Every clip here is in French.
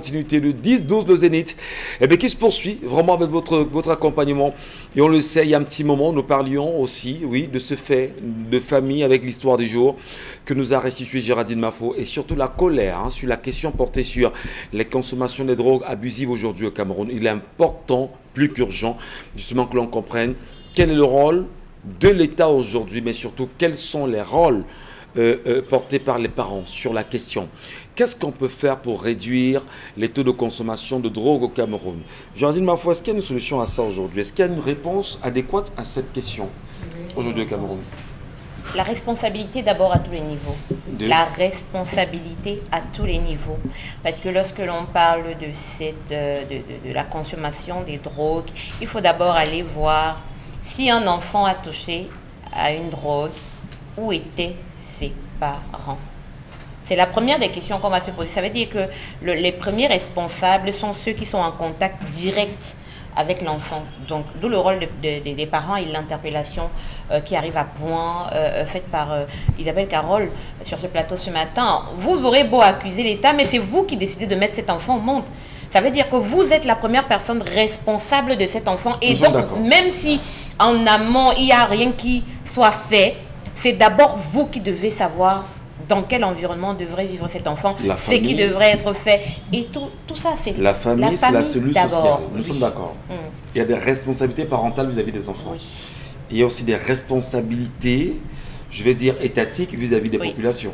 Continuité le 10-12 le Zénith, qui se poursuit vraiment avec votre accompagnement. Et on le sait, il y a un petit moment, nous parlions aussi, oui, de ce fait de famille avec l'histoire du jour que nous a restitué Géraldine Mafo et surtout la colère sur la question portée sur les consommations de drogues abusives aujourd'hui au Cameroun. Il est important, plus qu'urgent, justement que l'on comprenne quel est le rôle de l'État aujourd'hui, mais surtout quels sont les rôles portés par les parents sur la question. Qu'est-ce qu'on peut faire pour réduire les taux de consommation de drogue au Cameroun? Géraldine Mafo, est-ce qu'il y a une solution à ça aujourd'hui? Est-ce qu'il y a une réponse adéquate à cette question aujourd'hui au Cameroun? La responsabilité d'abord à tous les niveaux. La responsabilité à tous les niveaux. Parce que lorsque l'on parle de la consommation des drogues, il faut d'abord aller voir si un enfant a touché à une drogue, où étaient ses parents. C'est la première des questions qu'on va se poser. Ça veut dire que les premiers responsables sont ceux qui sont en contact direct avec l'enfant. Donc, d'où le rôle des parents et l'interpellation qui arrive à point, faite par Isabelle Carole sur ce plateau ce matin. Vous aurez beau accuser l'État, mais c'est vous qui décidez de mettre cet enfant au monde. Ça veut dire que vous êtes la première personne responsable de cet enfant. Et donc, même si en amont, il n'y a rien qui soit fait, c'est d'abord vous qui devez savoir dans quel environnement devrait vivre cet enfant, ce qui devrait être fait. Et tout ça, c'est la famille, c'est la cellule sociale. Nous sommes d'accord. Il y a des responsabilités parentales vis-à-vis des enfants. Oui. Il y a aussi des responsabilités, je vais dire, étatiques vis-à-vis des populations.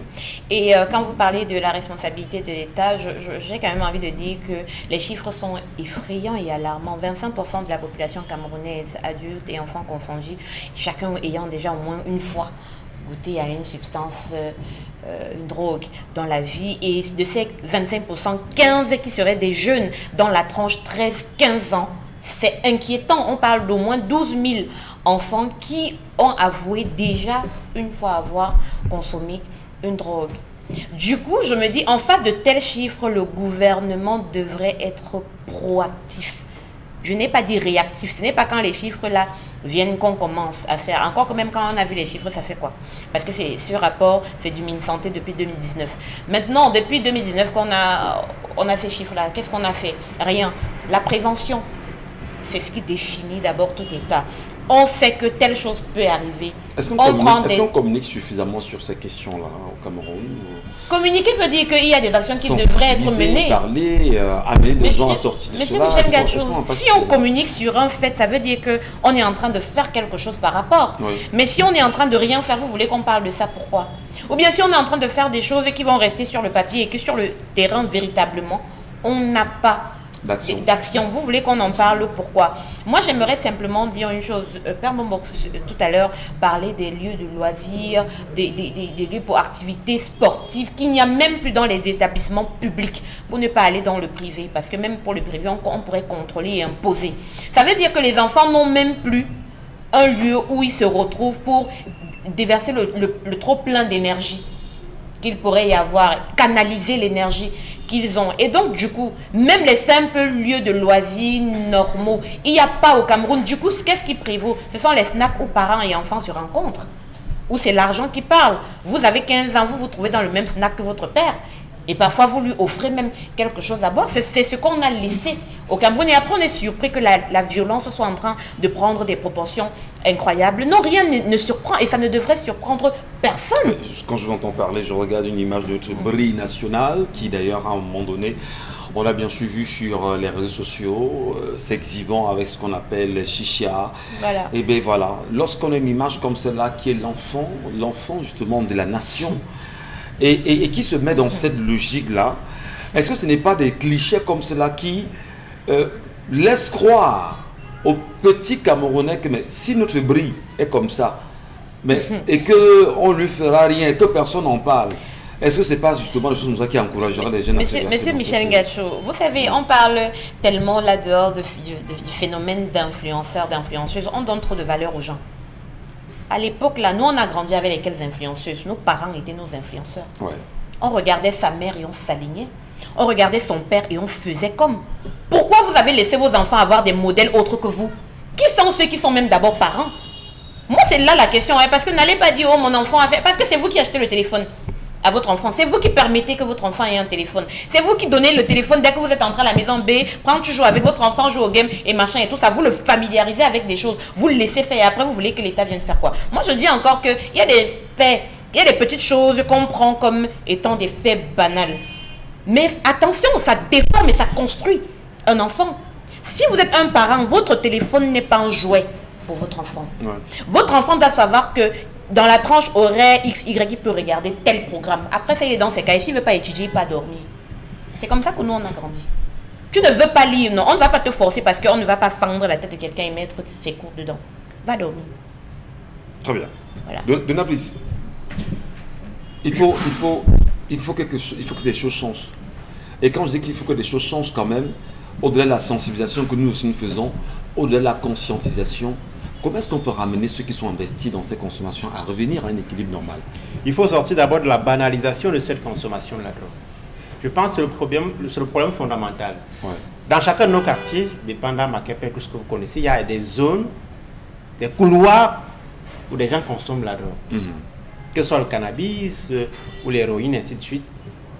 Et quand vous parlez de la responsabilité de l'État, j'ai quand même envie de dire que les chiffres sont effrayants et alarmants. 25% de la population camerounaise, adultes et enfants confondus, chacun ayant déjà au moins une fois goûté à une substance, une drogue dans la vie. Et de ces 25%, 15 qui seraient des jeunes dans la tranche 13-15 ans. C'est inquiétant. On parle d'au moins 12 000 enfants qui ont avoué déjà une fois avoir consommé une drogue. Du coup, je me dis, en face de tels chiffres, le gouvernement devrait être proactif. Je n'ai pas dit réactif. Ce n'est pas quand les chiffres là viennent qu'on commence à faire. Encore que même quand on a vu les chiffres, ça fait quoi? Parce que ce rapport, c'est du MinSanté depuis 2019. Maintenant, depuis 2019 qu'on a ces chiffres-là, qu'est-ce qu'on a fait? Rien. La prévention, c'est ce qui définit d'abord tout État. On sait que telle chose peut arriver. Est-ce qu'on communique suffisamment sur ces questions-là au Cameroun? Communiquer veut dire qu'il y a des actions qui devraient être menées. Parler, amener des gens à sortir de Monsieur cela. Michel Gachou, si on communique sur un fait, ça veut dire qu'on est en train de faire quelque chose par rapport. Oui. Mais si on est en train de rien faire, vous voulez qu'on parle de ça, pourquoi? Ou bien si on est en train de faire des choses qui vont rester sur le papier et que sur le terrain, véritablement, on n'a pas d'action. Vous voulez qu'on en parle, pourquoi? Moi, j'aimerais simplement dire une chose. Père Mombox, tout à l'heure, parlait des lieux de loisirs, des lieux pour activités sportives qu'il n'y a même plus dans les établissements publics, pour ne pas aller dans le privé. Parce que même pour le privé, on pourrait contrôler et imposer. Ça veut dire que les enfants n'ont même plus un lieu où ils se retrouvent pour déverser le trop plein d'énergie qu'il pourrait y avoir, canaliser l'énergie qu'ils ont. Et donc, du coup, même les simples lieux de loisirs normaux, il n'y a pas au Cameroun. Du coup, qu'est-ce qui prévaut? Ce sont les snacks où parents et enfants se rencontrent. Où c'est l'argent qui parle. Vous avez 15 ans, vous vous trouvez dans le même snack que votre père. Et parfois, vous lui offrez même quelque chose à boire. C'est ce qu'on a laissé au Cameroun. Et après, on est surpris que la violence soit en train de prendre des proportions incroyables. Non, rien ne surprend. Et ça ne devrait surprendre personne. Quand je vous entends parler, je regarde une image de notre brille nationale qui, d'ailleurs, à un moment donné, on l'a bien suivi sur les réseaux sociaux, s'exhibant avec ce qu'on appelle les chichas. Voilà. Et bien voilà, lorsqu'on a une image comme celle-là, qui est l'enfant justement de la nation, et qui se met dans cette logique-là, est-ce que ce n'est pas des clichés comme cela qui laissent croire aux petits Camerounais que si notre brie est comme ça, et qu'on ne lui fera rien, que personne n'en parle, est-ce que ce n'est pas justement des choses comme ça qui encouragera les jeunes à se lancer? Monsieur Michel Gachou, vous savez, on parle tellement là dehors du phénomène d'influenceurs, d'influenceuses, on donne trop de valeur aux gens. À l'époque, là, nous, on a grandi avec lesquelles influenceuses? Nos parents étaient nos influenceurs. Ouais. On regardait sa mère et on s'alignait. On regardait son père et on faisait comme. Pourquoi vous avez laissé vos enfants avoir des modèles autres que vous? Qui sont ceux qui sont même d'abord parents? Moi, c'est là la question. Parce que n'allez pas dire, oh, mon enfant a fait... Parce que c'est vous qui achetez le téléphone. à votre enfant. C'est vous qui permettez que votre enfant ait un téléphone. C'est vous qui donnez le téléphone dès que vous êtes entré à la maison B, prendre toujours avec votre enfant, jouer au game et machin et tout ça. Vous le familiarisez avec des choses. Vous le laissez faire et après vous voulez que l'État vienne faire quoi? Moi je dis encore qu'il y a des faits, il y a des petites choses qu'on prend comme étant des faits banals. Mais attention, ça déforme et ça construit un enfant. Si vous êtes un parent, votre téléphone n'est pas un jouet pour votre enfant. Ouais. Votre enfant doit savoir que dans la tranche horaire X, Y, il peut regarder tel programme. Après, ça y est dans ses cas. Et s'il ne veut pas étudier, il ne veut pas dormir. C'est comme ça que nous, on a grandi. Tu ne veux pas lire, non. On ne va pas te forcer parce qu'on ne va pas fendre la tête de quelqu'un et mettre ses cours dedans. Va dormir. Très bien. Voilà. Donablis, il faut que des choses changent. Et quand je dis qu'il faut que des choses changent quand même, au-delà de la sensibilisation que nous aussi nous faisons, au-delà de la conscientisation, comment est-ce qu'on peut ramener ceux qui sont investis dans ces consommations à revenir à un équilibre normal? Il faut sortir d'abord de la banalisation de cette consommation de la drogue. Je pense que c'est le problème fondamental. Ouais. Dans chacun de nos quartiers, dépendant de tout ce que vous connaissez, il y a des zones, des couloirs où des gens consomment la drogue. Que ce soit le cannabis ou l'héroïne, ainsi de suite.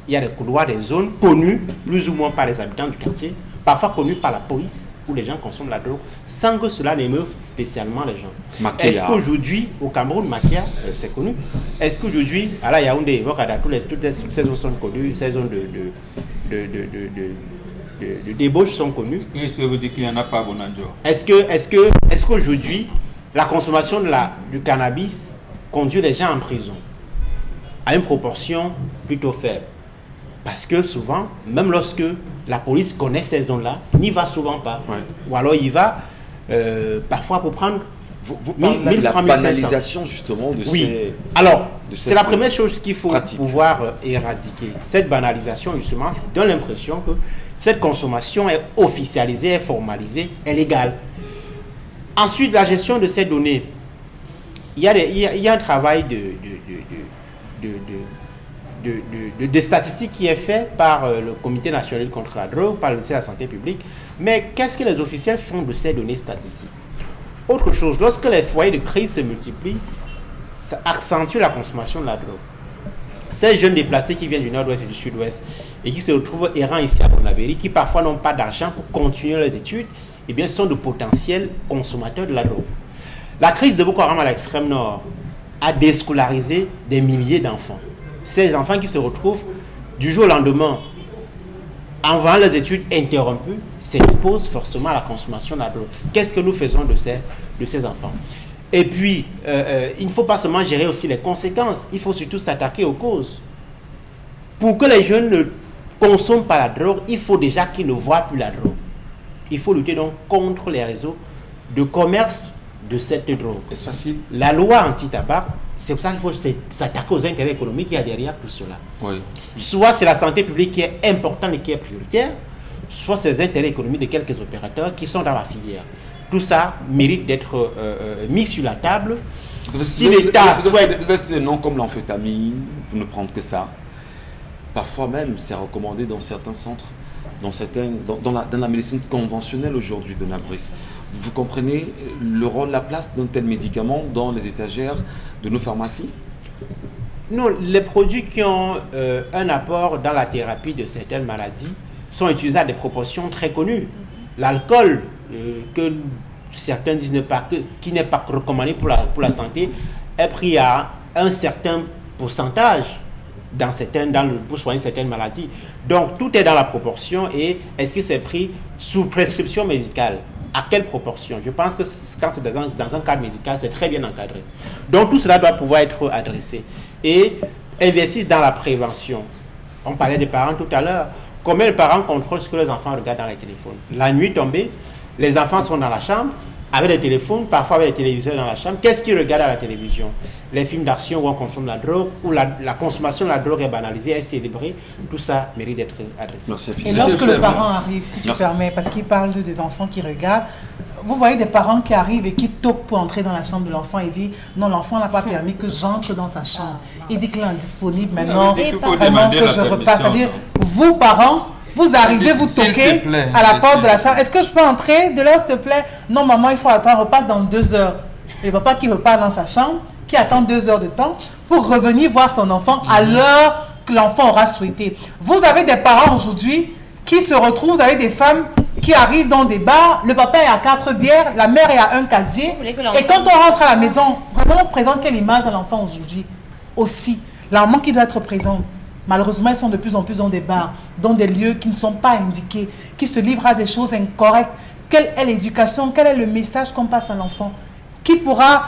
Il y a des couloirs, des zones connues, plus ou moins par les habitants du quartier, parfois connues par la police, où les gens consomment la drogue, sans que cela n'émeuve spécialement les gens. Maquia. Est-ce qu'aujourd'hui, au Cameroun, Maquia, c'est connu. Est-ce qu'aujourd'hui, à la Yaoundé, toutes ces zones sont connues, ces zones de débauche sont connues. Est-ce que vous dites qu'il n'y en a pas à Bonanjo? Est-ce qu'aujourd'hui, la consommation du cannabis conduit les gens en prison à une proportion plutôt faible? Parce que souvent, même lorsque la police connaît ces zones-là, il n'y va souvent pas. Ouais. Ou alors il va parfois pour prendre vous parlez de la banalisation justement de ces... Alors, c'est la première chose qu'il faut pouvoir éradiquer. Cette banalisation justement donne l'impression que cette consommation est officialisée, est formalisée, est légale. Ensuite, la gestion de ces données. Il y a un travail de statistiques qui est fait par le Comité national contre la drogue, par le ministère de la Santé publique. Mais qu'est-ce que les officiels font de ces données statistiques? Autre chose, lorsque les foyers de crise se multiplient, ça accentue la consommation de la drogue. Ces jeunes déplacés qui viennent du nord-ouest et du sud-ouest et qui se retrouvent errants ici à Bonabéry, qui parfois n'ont pas d'argent pour continuer leurs études, eh bien, sont de potentiels consommateurs de la drogue. La crise de Boko Haram à l'extrême nord a déscolarisé des milliers d'enfants. Ces enfants qui se retrouvent du jour au lendemain, en voyant leurs études interrompues, s'exposent forcément à la consommation de la drogue. Qu'est-ce que nous faisons de ces enfants? Et puis, il ne faut pas seulement gérer aussi les conséquences, il faut surtout s'attaquer aux causes. Pour que les jeunes ne consomment pas la drogue, il faut déjà qu'ils ne voient plus la drogue. Il faut lutter donc contre les réseaux de commerce de cette drogue. Est-ce facile? La loi anti-tabac, c'est pour ça qu'il faut s'attaquer aux intérêts économiques qu'il y a derrière tout cela. Oui. Soit c'est la santé publique qui est importante et qui est prioritaire, soit c'est les intérêts économiques de quelques opérateurs qui sont dans la filière. Tout ça mérite d'être mis sur la table. Si l'État souhaite... Vous avez des noms comme l'amphétamine, pour ne prendre que ça. Parfois même, c'est recommandé dans certains centres, dans la médecine conventionnelle aujourd'hui de Nabris. Vous comprenez le rôle, la place d'un tel médicament dans les étagères de nos pharmacies? Non, les produits qui ont un apport dans la thérapie de certaines maladies sont utilisés à des proportions très connues. L'alcool, que certains disent qui n'est pas recommandé pour la santé, est pris à un certain pourcentage pour soigner certaines maladies. Donc tout est dans la proportion. Et est-ce que c'est pris sous prescription médicale? À quelle proportion? Je pense que quand c'est dans un cadre médical, c'est très bien encadré. Donc tout cela doit pouvoir être adressé. Et investissent dans la prévention. On parlait des parents tout à l'heure. Combien de parents contrôlent ce que les enfants regardent dans les téléphones? La nuit tombée, les enfants sont dans la chambre, avec des téléphones, parfois avec des téléviseurs dans la chambre. Qu'est-ce qu'ils regardent à la télévision? Les films d'action où on consomme la drogue, où la consommation de la drogue est banalisée, est célébrée. Tout ça mérite d'être adressé. Merci. Et lorsque le parent arrive, si tu permets, parce qu'il parle des enfants qui regardent, vous voyez des parents qui arrivent et qui toquent pour entrer dans la chambre de l'enfant et disent non, l'enfant n'a pas permis que j'entre dans sa chambre. Il dit qu'il est indisponible maintenant, vraiment que je repasse. C'est-à-dire, vous parents, vous arrivez, vous toquez à la porte de la chambre. Est-ce que je peux entrer de là, s'il te plaît? Non, maman, il faut attendre, repasse dans 2 heures. Le papa qui repart dans sa chambre, qui attend 2 heures de temps pour revenir voir son enfant à l'heure que l'enfant aura souhaité. Vous avez des parents aujourd'hui qui se retrouvent avec des femmes qui arrivent dans des bars, le papa est à 4 bières, la mère est à un casier. Et quand on rentre à la maison, vraiment on présente quelle image à l'enfant aujourd'hui? Aussi, la maman qui doit être présente. Malheureusement, ils sont de plus en plus dans des bars, dans des lieux qui ne sont pas indiqués, qui se livrent à des choses incorrectes. Quelle est l'éducation? Quel est le message qu'on passe à l'enfant? Qui pourra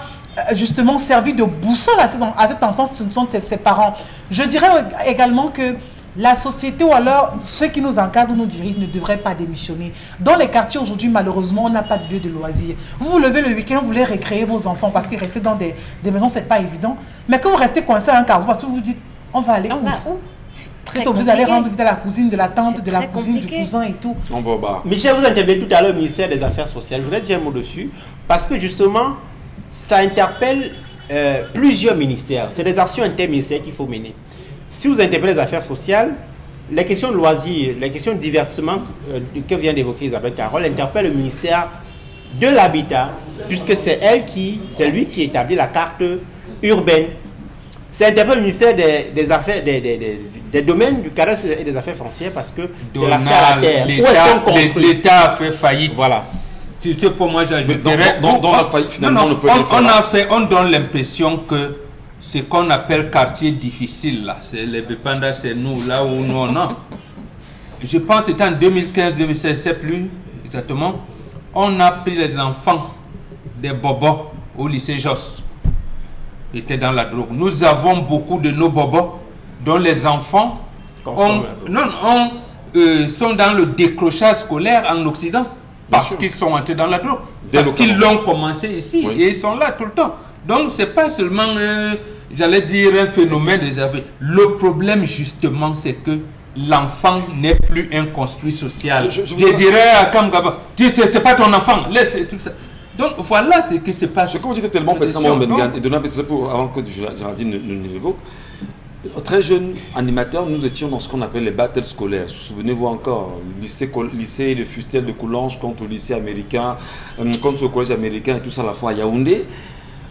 justement servir de boussole à cet enfant si ce sont ses parents? Je dirais également que la société ou alors ceux qui nous encadrent ou nous dirigent ne devraient pas démissionner. Dans les quartiers aujourd'hui, malheureusement, on n'a pas de lieu de loisirs. Vous vous levez le week-end, vous voulez récréer vos enfants parce que rester dans des maisons, c'est pas évident. Mais quand vous restez coincé à un carrefour, vous vous dites, on va aller où? Vous êtes obligé d'aller rendre visite à la cousine, de la tante, de la cousine, du cousin et tout. On va au bar. Michel, vous intervenez tout à l'heure au ministère des Affaires sociales. Je voulais dire un mot dessus parce que justement, ça interpelle plusieurs ministères. C'est des actions interministérielles qu'il faut mener. Si vous interpellez les affaires sociales, les questions de loisirs, les questions de divertissement que vient d'évoquer Isabelle Carole interpellent le ministère de l'Habitat, puisque c'est lui qui établit la carte urbaine. Ça interpelle le ministère des Affaires, des domaines du cadastre et des affaires foncières parce que c'est l'accès à la terre. Où est-ce qu'on construit? L'État a fait faillite. Voilà. Tu sais, pour moi, dans la faillite, finalement, on donne l'impression que ce qu'on appelle quartier difficile, là, c'est les Bépanda, c'est nous, là où nous on a. Je pense que c'était en 2015-2016, c'est plus exactement. On a pris les enfants des bobos au lycée Josse. Ils étaient dans la drogue. Nous avons beaucoup de nos bobos dont les enfants sont dans le décrochage scolaire en Occident parce qu'ils sont entrés dans la drogue. Parce qu'ils l'ont commencé ici et ils sont là tout le temps. Donc, ce n'est pas seulement, j'allais dire, un phénomène des affaires. Le problème, justement, c'est que l'enfant n'est plus un construit social. Je dirais à Kamgaba, c'est pas ton enfant, laisse tout ça. Donc, voilà ce qui se passe. Ce que vous dites est tellement pertinent, Bengan, et donnant avant que Géraldine ne l'évoque. Très jeune animateur, nous étions dans ce qu'on appelle les battles scolaires. Souvenez-vous encore, lycée de Fustel de Coulanges contre le lycée américain, contre le collège américain et tout ça à la fois à Yaoundé.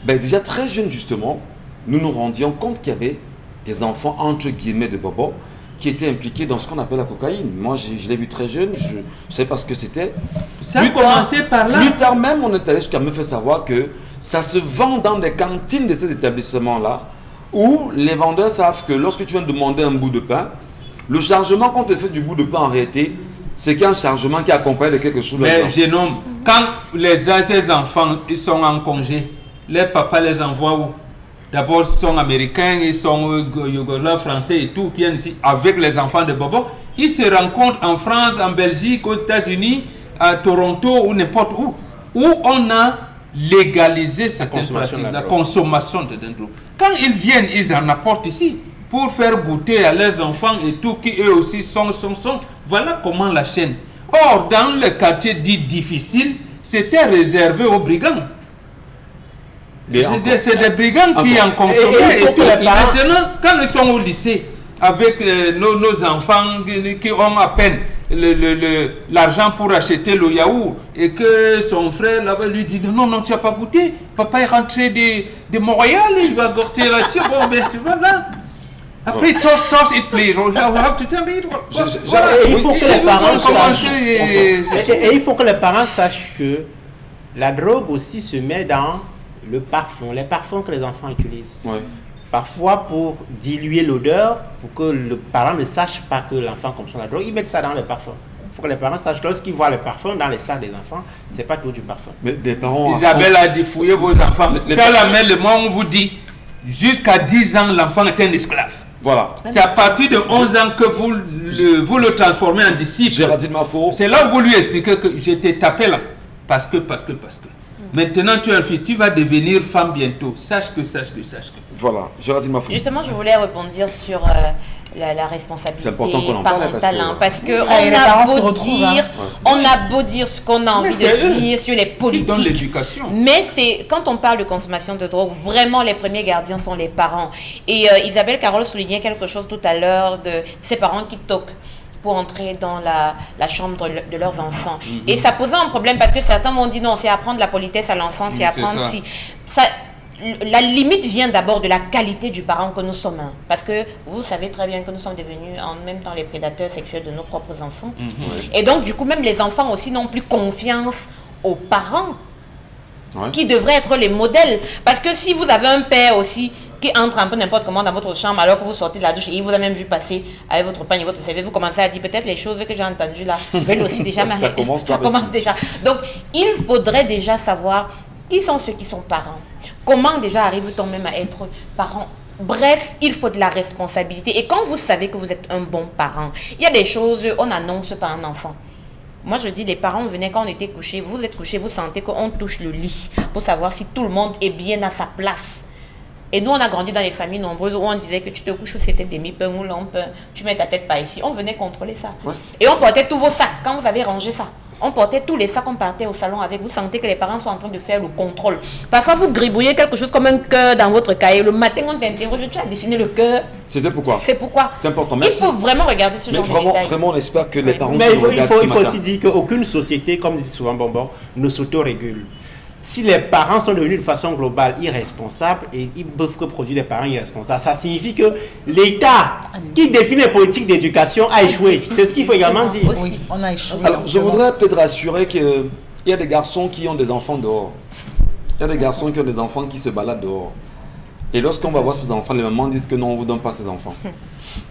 Ben déjà très jeune justement, nous nous rendions compte qu'il y avait des enfants entre guillemets de bobos qui étaient impliqués dans ce qu'on appelle la cocaïne. Moi je l'ai vu très jeune, je ne savais pas ce que c'était. Ça a commencé par là. Plus tard même, on est allé jusqu'à me faire savoir que ça se vend dans des cantines de ces établissements-là où les vendeurs savent que lorsque tu viens de demander un bout de pain, le chargement qu'on te fait du bout de pain en réalité, c'est qu'il y a un chargement qui accompagne de quelque chose. Mais Génome, quand ces enfants ils sont en congé, les papas les envoient où? D'abord, ils sont américains, ils sont français et tout, qui viennent ici avec les enfants de Bobo. Ils se rencontrent en France, en Belgique, aux États-Unis, à Toronto ou n'importe où on a légalisé certaines pratiques, la consommation de drogue. Quand ils viennent, ils en apportent ici pour faire goûter à leurs enfants et tout, qui eux aussi sont. Voilà comment la chaîne. Or, dans les quartiers dits difficiles, c'était réservé aux brigands. C'est des brigands qui en consommaient. Et maintenant, quand ils sont au lycée, avec nos enfants qui ont à peine l'argent pour acheter le yaourt, et que son frère là-bas lui dit non, tu n'as pas goûté, papa est rentré de Montréal, il va goûter là-dessus. Bon, ben c'est voilà. Après, toss is please. You have to tell me. Il faut que il faut que les parents sachent que la drogue aussi se met dans le parfum, les parfums que les enfants utilisent. Ouais. Parfois pour diluer l'odeur, pour que le parent ne sache pas que l'enfant consomme la drogue, ils mettent ça dans le parfum. Il faut que les parents sachent, lorsqu'ils voient le parfum dans les sacs des enfants, c'est pas tout du parfum. Mais des parents... Isabelle a dit fouillez vos enfants. Ça la main, le moment où on vous dit, jusqu'à 10 ans, l'enfant est un esclave. Voilà. C'est à partir de 11 ans que vous le transformez en disciple. Géraldine Mafo. C'est là où vous lui expliquez que j'étais tapé là. Parce que. Maintenant, tu es un fille, tu vas devenir femme bientôt. Sache que. Voilà, Géraldine Mafou. Justement, je voulais rebondir sur la responsabilité parentale, parce que on a beau dire ce qu'on a envie de dire sur les politiques. Mais c'est quand on parle de consommation de drogue, vraiment les premiers gardiens sont les parents. Et Isabelle Carole soulignait quelque chose tout à l'heure de ces parents qui toquent pour entrer dans la chambre de leurs enfants. Et ça posait un problème parce que certains m'ont dit non, c'est apprendre la politesse à l'enfant, c'est apprendre si... Ça, la limite vient d'abord de la qualité du parent que nous sommes. Parce que vous savez très bien que nous sommes devenus en même temps les prédateurs sexuels de nos propres enfants. Et donc, du coup, même les enfants aussi n'ont plus confiance aux parents qui devraient être les modèles. Parce que si vous avez un père aussi qui entre un peu n'importe comment dans votre chambre alors que vous sortez de la douche et il vous a même vu passer avec votre pagne et votre serviette, vous commencez à dire peut-être les choses que j'ai entendues là veulent aussi déjà ça commence déjà. Donc, il faudrait déjà savoir qui sont ceux qui sont parents. Comment déjà arrive-t-on même à être parent? Bref, il faut de la responsabilité. Et quand vous savez que vous êtes un bon parent, il y a des choses, on n'annonce pas un enfant. Moi, je dis, les parents venaient quand on était couchés, vous êtes couchés, vous sentez qu'on touche le lit pour savoir si tout le monde est bien à sa place. Et nous, on a grandi dans les familles nombreuses où on disait que tu te couches, c'était demi-pain ou lampe, tu mets ta tête par ici. On venait contrôler ça. Et on portait tous vos sacs quand vous avez rangé ça. On portait tous les sacs, on partait au salon avec. Vous sentez que les parents sont en train de faire le contrôle. Parfois, vous gribouillez quelque chose comme un cœur dans votre cahier. Le matin, on t'interroge, tu as dessiné le cœur. C'était pourquoi? C'est pourquoi. C'est important. Merci. Il faut vraiment regarder ce genre de détails. Vraiment, on espère que les parents... Mais il faut aussi dire qu'aucune société, comme dit souvent Bonbon, ne s'autorégule. Si les parents sont devenus de façon globale irresponsables et ils ne peuvent que produire des parents irresponsables, ça signifie que l'État qui définit les politiques d'éducation a échoué. C'est ce qu'il faut également dire. Oui, on a échoué. Alors, je voudrais peut-être rassurer qu'il y a des garçons qui ont des enfants dehors. Il y a des garçons qui ont des enfants qui se baladent dehors. Et lorsqu'on va voir ces enfants, les mamans disent que non, on ne vous donne pas ces enfants.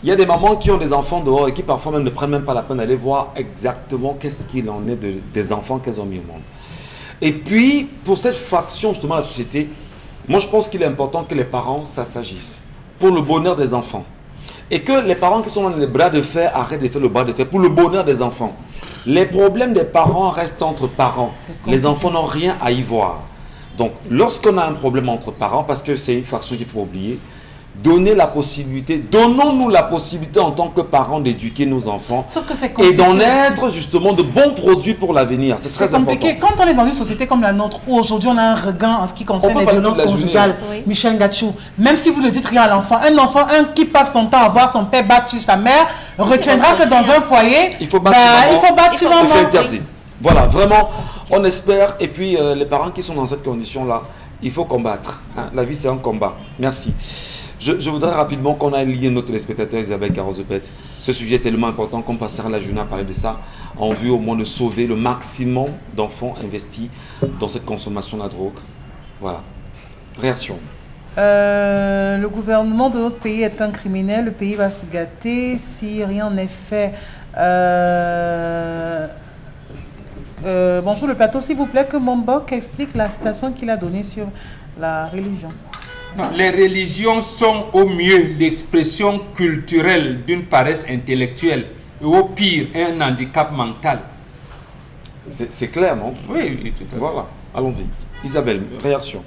Il y a des mamans qui ont des enfants dehors et qui parfois même ne prennent même pas la peine d'aller voir exactement qu'est-ce qu'il en est des enfants qu'elles ont mis au monde. Et puis, pour cette fraction justement de la société, moi je pense qu'il est important que les parents s'agissent pour le bonheur des enfants. Et que les parents qui sont dans les bras de fer arrêtent de faire le bras de fer pour le bonheur des enfants. Les problèmes des parents restent entre parents. Les enfants n'ont rien à y voir. Donc, lorsqu'on a un problème entre parents, parce que c'est une fraction qu'il faut oublier, donnons-nous la possibilité en tant que parents d'éduquer nos enfants et d'en être justement de bons produits pour l'avenir. C'est très compliqué. important. Quand on est dans une société comme la nôtre, où aujourd'hui on a un regain en ce qui concerne les violences conjugales, Michel Gachou, même si vous ne dites rien à l'enfant, un qui passe son temps à voir son père battre sa mère, retiendra que dans un foyer, il faut battre maman. C'est interdit. Voilà, vraiment, on espère. Et puis, les parents qui sont dans cette condition-là, il faut combattre. La vie, c'est un combat. Merci. Je voudrais rapidement qu'on aille lier nos téléspectateurs Isabelle Carrozepet. Ce sujet est tellement important qu'on passera la journée à parler de ça, en vue au moins de sauver le maximum d'enfants investis dans cette consommation de la drogue. Voilà. Réaction. Le gouvernement de notre pays est un criminel. Le pays va se gâter si rien n'est fait. Bonjour le plateau, s'il vous plaît, que Mombok explique la citation qu'il a donnée sur la religion. Non, les religions sont au mieux l'expression culturelle d'une paresse intellectuelle et au pire un handicap mental. C'est clair, non? Oui, tout à fait. Voilà, allons-y. Isabelle, réaction.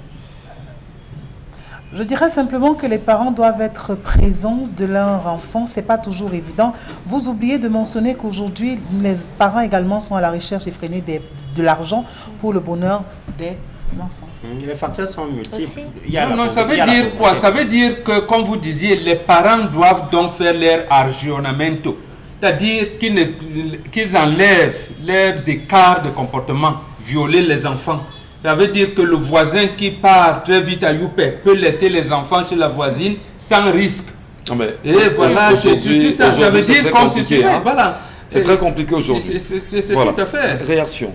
Je dirais simplement que les parents doivent être présents de leur enfant. Ce n'est pas toujours évident. Vous oubliez de mentionner qu'aujourd'hui, les parents également sont à la recherche effrénée de l'argent pour le bonheur des enfants. Les facteurs sont multiples. Non, ça veut dire quoi? Ça veut dire que, comme vous disiez, les parents doivent donc faire leur aggiornamento. C'est-à-dire qu'ils enlèvent leurs écarts de comportement, violer les enfants. Ça veut dire que le voisin qui part très vite à Youpé peut laisser les enfants chez la voisine sans risque. Et voilà, ça veut dire qu'on se suit. Voilà. C'est très compliqué aujourd'hui. C'est tout à fait. Réaction.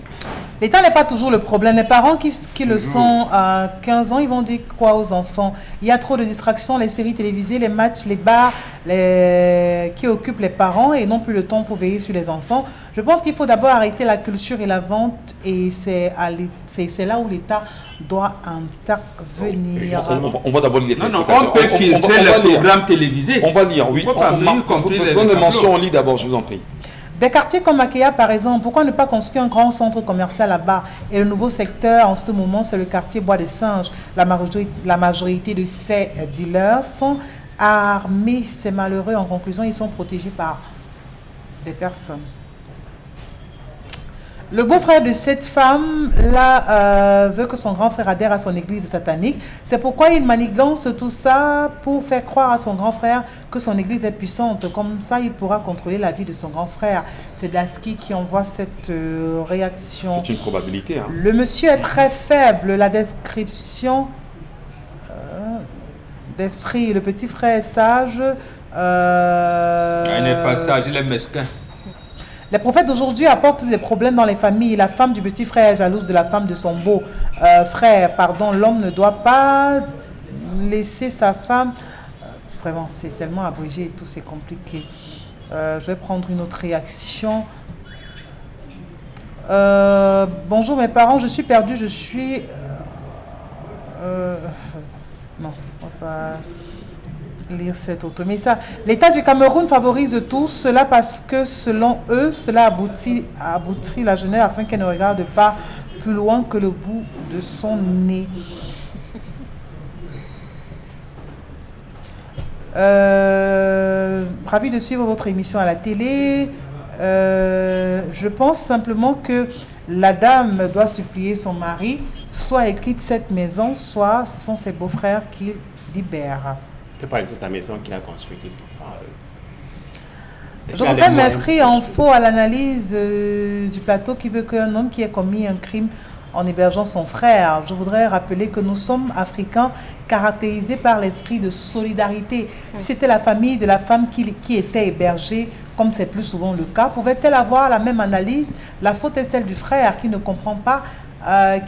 L'État n'est pas toujours le problème. Les parents qui le sont à 15 ans, ils vont dire quoi aux enfants? Il y a trop de distractions, les séries télévisées, les matchs, les bars qui occupent les parents et n'ont plus le temps pour veiller sur les enfants. Je pense qu'il faut d'abord arrêter la culture et la vente et c'est là où l'État doit intervenir. On va d'abord lire les on peut filtrer les programmes télévisés. On va lire, oui. Faisons les mentions en ligne d'abord, je vous en prie. Des quartiers comme Akéa, par exemple, pourquoi ne pas construire un grand centre commercial là-bas? Et le nouveau secteur, en ce moment, c'est le quartier Bois des Singes. La majorité de ces dealers sont armés. C'est malheureux. En conclusion, ils sont protégés par des personnes. Le beau-frère de cette femme-là veut que son grand frère adhère à son église satanique. C'est pourquoi il manigance tout ça pour faire croire à son grand frère que son église est puissante. Comme ça, il pourra contrôler la vie de son grand frère. C'est Daski qui envoie cette réaction. C'est une probabilité. Le monsieur est très faible. La description d'esprit. Le petit frère est sage. Il n'est pas sage, il est mesquin. Les prophètes d'aujourd'hui apportent des problèmes dans les familles. La femme du petit frère est jalouse de la femme de son beau frère. Pardon, l'homme ne doit pas laisser sa femme. Vraiment, c'est tellement abrégé et tout, c'est compliqué. Je vais prendre une autre réaction. Bonjour mes parents, je suis perdue, je suis... non, on va pas lire cette autre. Mais ça, l'État du Cameroun favorise tout cela parce que selon eux, cela aboutit la jeunesse afin qu'elle ne regarde pas plus loin que le bout de son nez. Ravi de suivre votre émission à la télé. Je pense simplement que la dame doit supplier son mari, soit elle quitte cette maison, soit ce sont ses beaux-frères qui libèrent. Tu peux parler de sa maison qu'il a construite. Je voudrais m'inscrire en faux à l'analyse du plateau qui veut qu'un homme qui ait commis un crime en hébergeant son frère. Je voudrais rappeler que nous sommes Africains caractérisés par l'esprit de solidarité. Si c'était la famille de la femme qui était hébergée, comme c'est plus souvent le cas, pouvait-elle avoir la même analyse? La faute est celle du frère qui ne comprend pas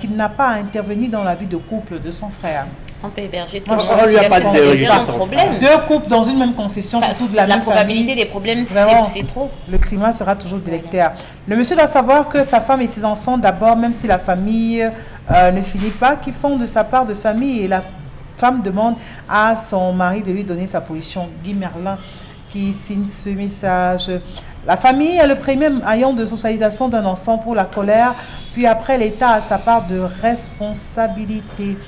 qu'il n'a pas à intervenir dans la vie de couple de son frère. On peut héberger tout Moi, le on lui a pas dit d'héberger un son problème. Deux couples dans une même concession, surtout de la même probabilité famille. des problèmes, Vraiment, c'est trop. Le climat sera toujours délectère. Le monsieur doit savoir que sa femme et ses enfants, d'abord, même si la famille ne finit pas, qui font de sa part de famille. Et la femme demande à son mari de lui donner sa position. Guy Merlin qui signe ce message. La famille est le premier maillon de socialisation d'un enfant pour la colère, puis après l'État a sa part de responsabilité.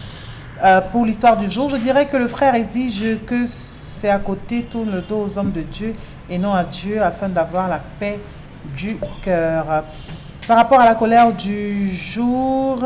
Pour l'histoire du jour, je dirais que le frère exige que c'est à côté tourne le dos aux hommes de Dieu et non à Dieu afin d'avoir la paix du cœur. Par rapport à la colère du jour,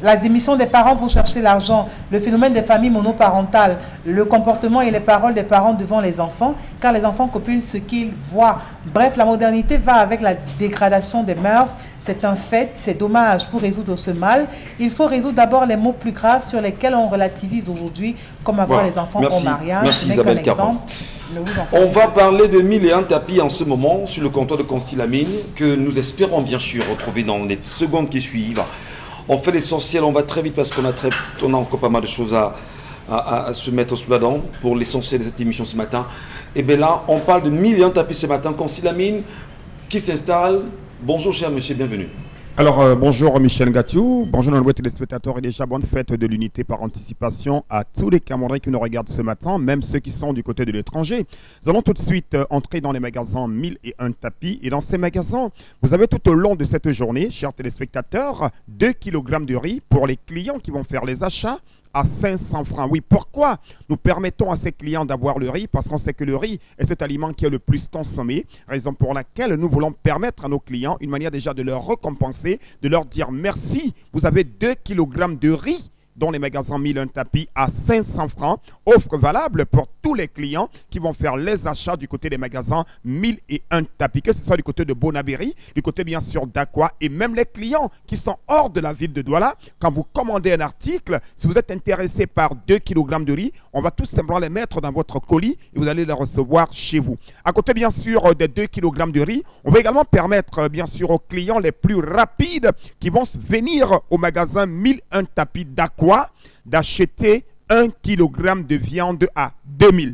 la démission des parents pour chercher l'argent, le phénomène des familles monoparentales, le comportement et les paroles des parents devant les enfants, car les enfants copient ce qu'ils voient. Bref, la modernité va avec la dégradation des mœurs, c'est un fait, c'est dommage. Pour résoudre ce mal, il faut résoudre d'abord les mots plus graves sur lesquels on relativise aujourd'hui, comme avoir les enfants au mariage. Merci Isabelle Caron. On va parler de 1001 tapis en ce moment sur le comptoir de Consilamine, que nous espérons bien sûr retrouver dans les secondes qui suivent. On fait l'essentiel, on va très vite parce qu'on a encore pas mal de choses à se mettre sous la dent pour l'essentiel de cette émission ce matin. Et bien là, on parle de 1001 tapis ce matin. Consilamine qui s'installe. Bonjour cher monsieur, bienvenue. Alors, bonjour Michel Gatiou, bonjour nos téléspectateurs et déjà bonne fête de l'unité par anticipation à tous les Camerounais qui nous regardent ce matin, même ceux qui sont du côté de l'étranger. Nous allons tout de suite entrer dans les magasins 1001 tapis et dans ces magasins, vous avez tout au long de cette journée, chers téléspectateurs, 2 kg de riz pour les clients qui vont faire les achats à 500 francs. Oui, pourquoi nous permettons à ces clients d'avoir le riz? Parce qu'on sait que le riz est cet aliment qui est le plus consommé, raison pour laquelle nous voulons permettre à nos clients une manière déjà de leur récompenser, de leur dire merci, vous avez 2 kg de riz dans les magasins 1001 tapis à 500 francs. Offre valable pour tous les clients qui vont faire les achats du côté des magasins 1001 tapis, que ce soit du côté de Bonabéry, du côté bien sûr d'Aqua et même les clients qui sont hors de la ville de Douala. Quand vous commandez un article, si vous êtes intéressé par 2 kg de riz, on va tout simplement les mettre dans votre colis et vous allez les recevoir chez vous. À côté bien sûr des 2 kg de riz, on va également permettre bien sûr aux clients les plus rapides qui vont venir au magasin 1001 tapis d'Aqua d'acheter 1 kg de viande à 2000.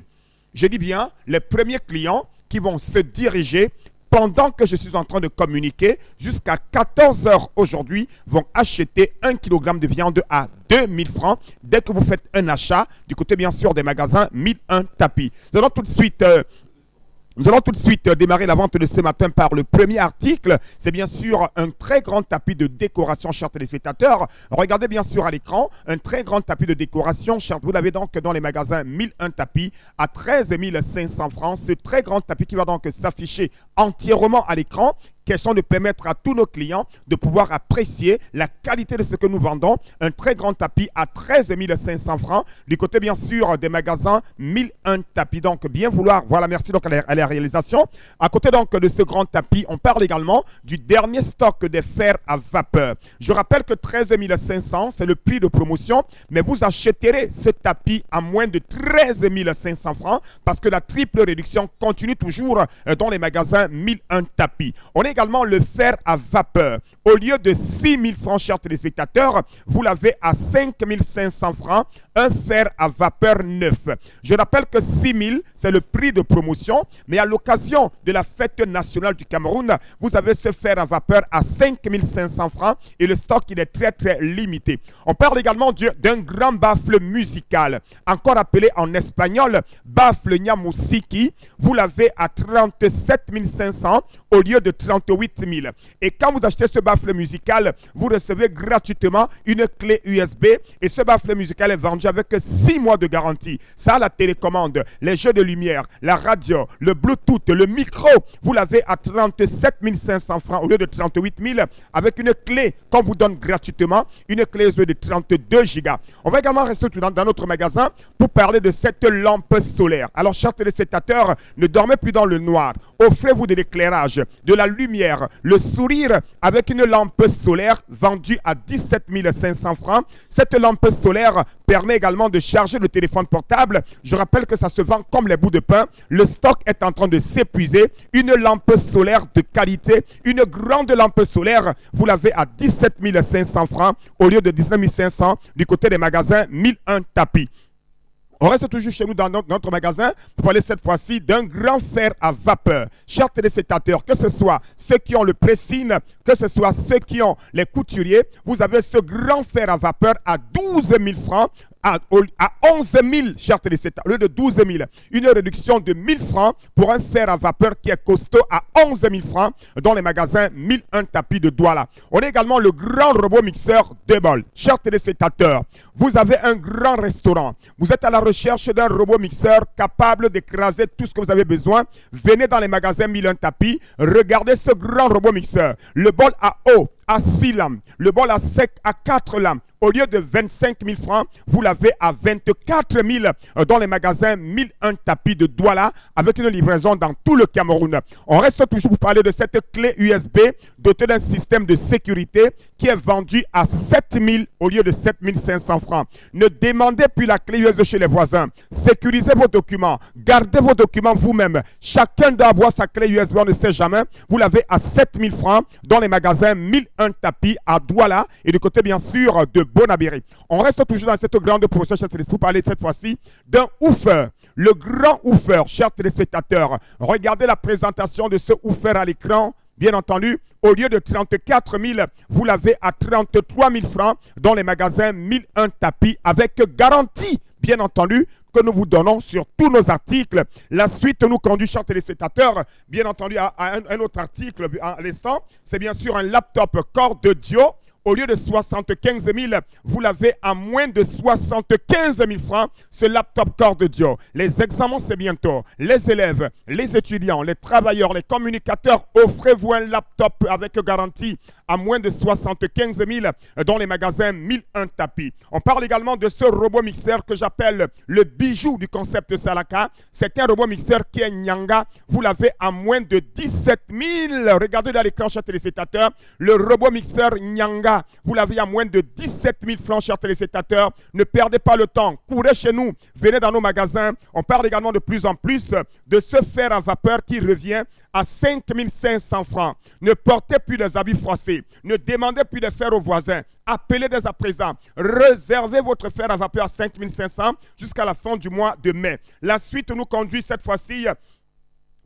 Je dis bien, les premiers clients qui vont se diriger pendant que je suis en train de communiquer jusqu'à 14 h aujourd'hui vont acheter 1 kg de viande à 2000 francs dès que vous faites un achat du côté bien sûr des magasins 1001 tapis. Nous allons tout de suite démarrer la vente de ce matin par le premier article. C'est bien sûr un très grand tapis de décoration, chers téléspectateurs. Regardez bien sûr à l'écran, un très grand tapis de décoration. Vous l'avez donc dans les magasins 1001 tapis à 13 500 francs. Ce très grand tapis qui va donc s'afficher entièrement à l'écran, question de permettre à tous nos clients de pouvoir apprécier la qualité de ce que nous vendons. Un très grand tapis à 13 500 francs. Du côté, bien sûr, des magasins, 1001 tapis. Donc, bien vouloir, voilà, merci donc à la réalisation. À côté donc de ce grand tapis, on parle également du dernier stock des fers à vapeur. Je rappelle que 13 500, c'est le prix de promotion, mais vous achèterez ce tapis à moins de 13 500 francs parce que la triple réduction continue toujours dans les magasins 1001 tapis. On a également le fer à vapeur. Au lieu de 6 000 francs, chers téléspectateurs, vous l'avez à 5 500 francs, un fer à vapeur neuf. Je rappelle que 6 000, c'est le prix de promotion, mais à l'occasion de la fête nationale du Cameroun, vous avez ce fer à vapeur à 5 500 francs et le stock, il est très limité. On parle également d'un grand baffle musical, encore appelé en espagnol baffle Nyamusiki. Vous l'avez à 37 500 au lieu de 38 000. Et quand vous achetez ce baffle musical, vous recevez gratuitement une clé USB et ce baffle musical est vendu avec 6 mois de garantie. Ça, la télécommande, les jeux de lumière, la radio, le Bluetooth, le micro, vous l'avez à 37 500 francs au lieu de 38 000 avec une clé qu'on vous donne gratuitement, une clé USB de 32 gigas. On va également rester dans notre magasin pour parler de cette lampe solaire. Alors, chers téléspectateurs, ne dormez plus dans le noir. Offrez-vous de l'éclairage, de la lumière, le sourire avec une lampe solaire vendue à 17 500 francs. Cette lampe solaire permet également de charger le téléphone portable. Je rappelle que ça se vend comme les bouts de pain. Le stock est en train de s'épuiser. Une lampe solaire de qualité, une grande lampe solaire, vous l'avez à 17 500 francs au lieu de 19 500 du côté des magasins 1001 tapis. On reste toujours chez nous dans notre magasin pour parler cette fois-ci d'un grand fer à vapeur. Chers téléspectateurs, que ce soit ceux qui ont le pressing, que ce soit ceux qui ont les couturiers, vous avez ce grand fer à vapeur à 12 000 francs. À 11 000, chers téléspectateurs, au lieu de 12 000, une réduction de 1 000 francs pour un fer à vapeur qui est costaud à 11 000 francs dans les magasins 1001 tapis de Douala. On a également le grand robot mixeur Double. Chers téléspectateurs, vous avez un grand restaurant. Vous êtes à la recherche d'un robot mixeur capable d'écraser tout ce que vous avez besoin. Venez dans les magasins 1001 tapis, regardez ce grand robot mixeur. Le bol à eau à 6 lames, le bol à sec à 4 lames. Au lieu de 25 000 francs, vous l'avez à 24 000 dans les magasins 1001 tapis de Douala avec une livraison dans tout le Cameroun. On reste toujours pour parler de cette clé USB dotée d'un système de sécurité qui est vendue à 7 000 au lieu de 7 500 francs. Ne demandez plus la clé USB chez les voisins. Sécurisez vos documents. Gardez vos documents vous-même. Chacun doit avoir sa clé USB, on ne sait jamais. Vous l'avez à 7 000 francs dans les magasins 1001 tapis à Douala et du côté bien sûr de Bonabiri. On reste toujours dans cette grande promotion, chers téléspectateurs, pour parler cette fois-ci d'un woofer. Le grand woofer, chers téléspectateurs. Regardez la présentation de ce woofer à l'écran. Bien entendu, au lieu de 34 000, vous l'avez à 33 000 francs dans les magasins 1001 tapis avec garantie, bien entendu, que nous vous donnons sur tous nos articles. La suite nous conduit, chers téléspectateurs, bien entendu, à un autre article à l'instant. C'est bien sûr un laptop Core Audio. Au lieu de 75 000, vous l'avez à moins de 75 000 francs, ce laptop Core Audio. Les examens, c'est bientôt. Les élèves, les étudiants, les travailleurs, les communicateurs, offrez-vous un laptop avec garantie à moins de 75 000 dans les magasins 1001 tapis. On parle également de ce robot mixeur que j'appelle le bijou du concept Salaka. C'est un robot mixeur qui est Nyanga. Vous l'avez à moins de 17 000. Regardez dans l'écran, chers téléspectateurs, le robot mixeur Nyanga. Vous l'avez à moins de 17 000 francs, chers téléspectateurs. Ne perdez pas le temps. Courez chez nous. Venez dans nos magasins. On parle également de plus en plus de ce fer à vapeur qui revient à 5 500 francs. Ne portez plus des habits froissés. Ne demandez plus de fer aux voisins. Appelez dès à présent. Réservez votre fer à vapeur à 5 500 jusqu'à la fin du mois de mai. La suite nous conduit cette fois-ci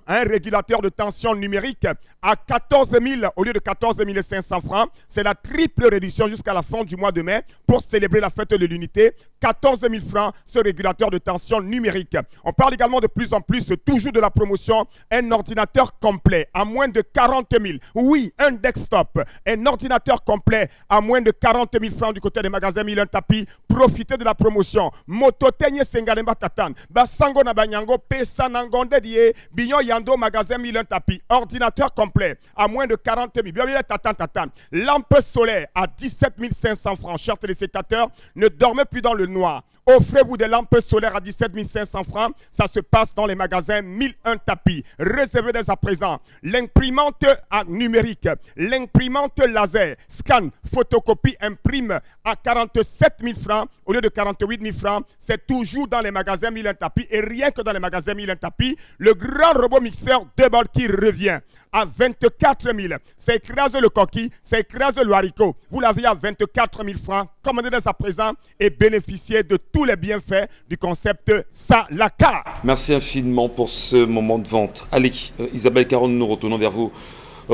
un régulateur de tension numérique à 14 000 au lieu de 14 500 francs. C'est la triple réduction jusqu'à la fin du mois de mai pour célébrer la fête de l'unité. 14 000 francs, ce régulateur de tension numérique. On parle également de plus en plus, toujours de la promotion, un ordinateur complet à moins de 40 000. Oui, un desktop, un ordinateur complet à moins de 40 000 francs du côté des magasins Milan Tapi. Profitez de la promotion. Moto Tenye Sengalemba Tatan, Basango Nabanyango, Pesa Nangonde Die, Bignon Yando, magasin Milan Tapi. Ordinateur complet à moins de 40 000. Bien, tatan. Lampe solaire à 17 500 francs. Chers téléspectateurs, ne dormez plus dans le noir. Offrez-vous des lampes solaires à 17 500 francs. Ça se passe dans les magasins 1001 Tapis. Réservez dès à présent. L'imprimante numérique, l'imprimante laser, scan, photocopie, imprime à 47 000 francs au lieu de 48 000 francs. C'est toujours dans les magasins 1001 Tapis. Et rien que dans les magasins 1001 Tapis, le grand robot mixeur Debol qui revient à 24 000. Ça écrase le coquille, ça écrase le haricot. Vous l'avez à 24 000 francs. Commandez dès à présent et bénéficiez de tous les bienfaits du concept Salaka. Merci infiniment pour ce moment de vente. Allez, Isabelle Caron, nous retournons vers vous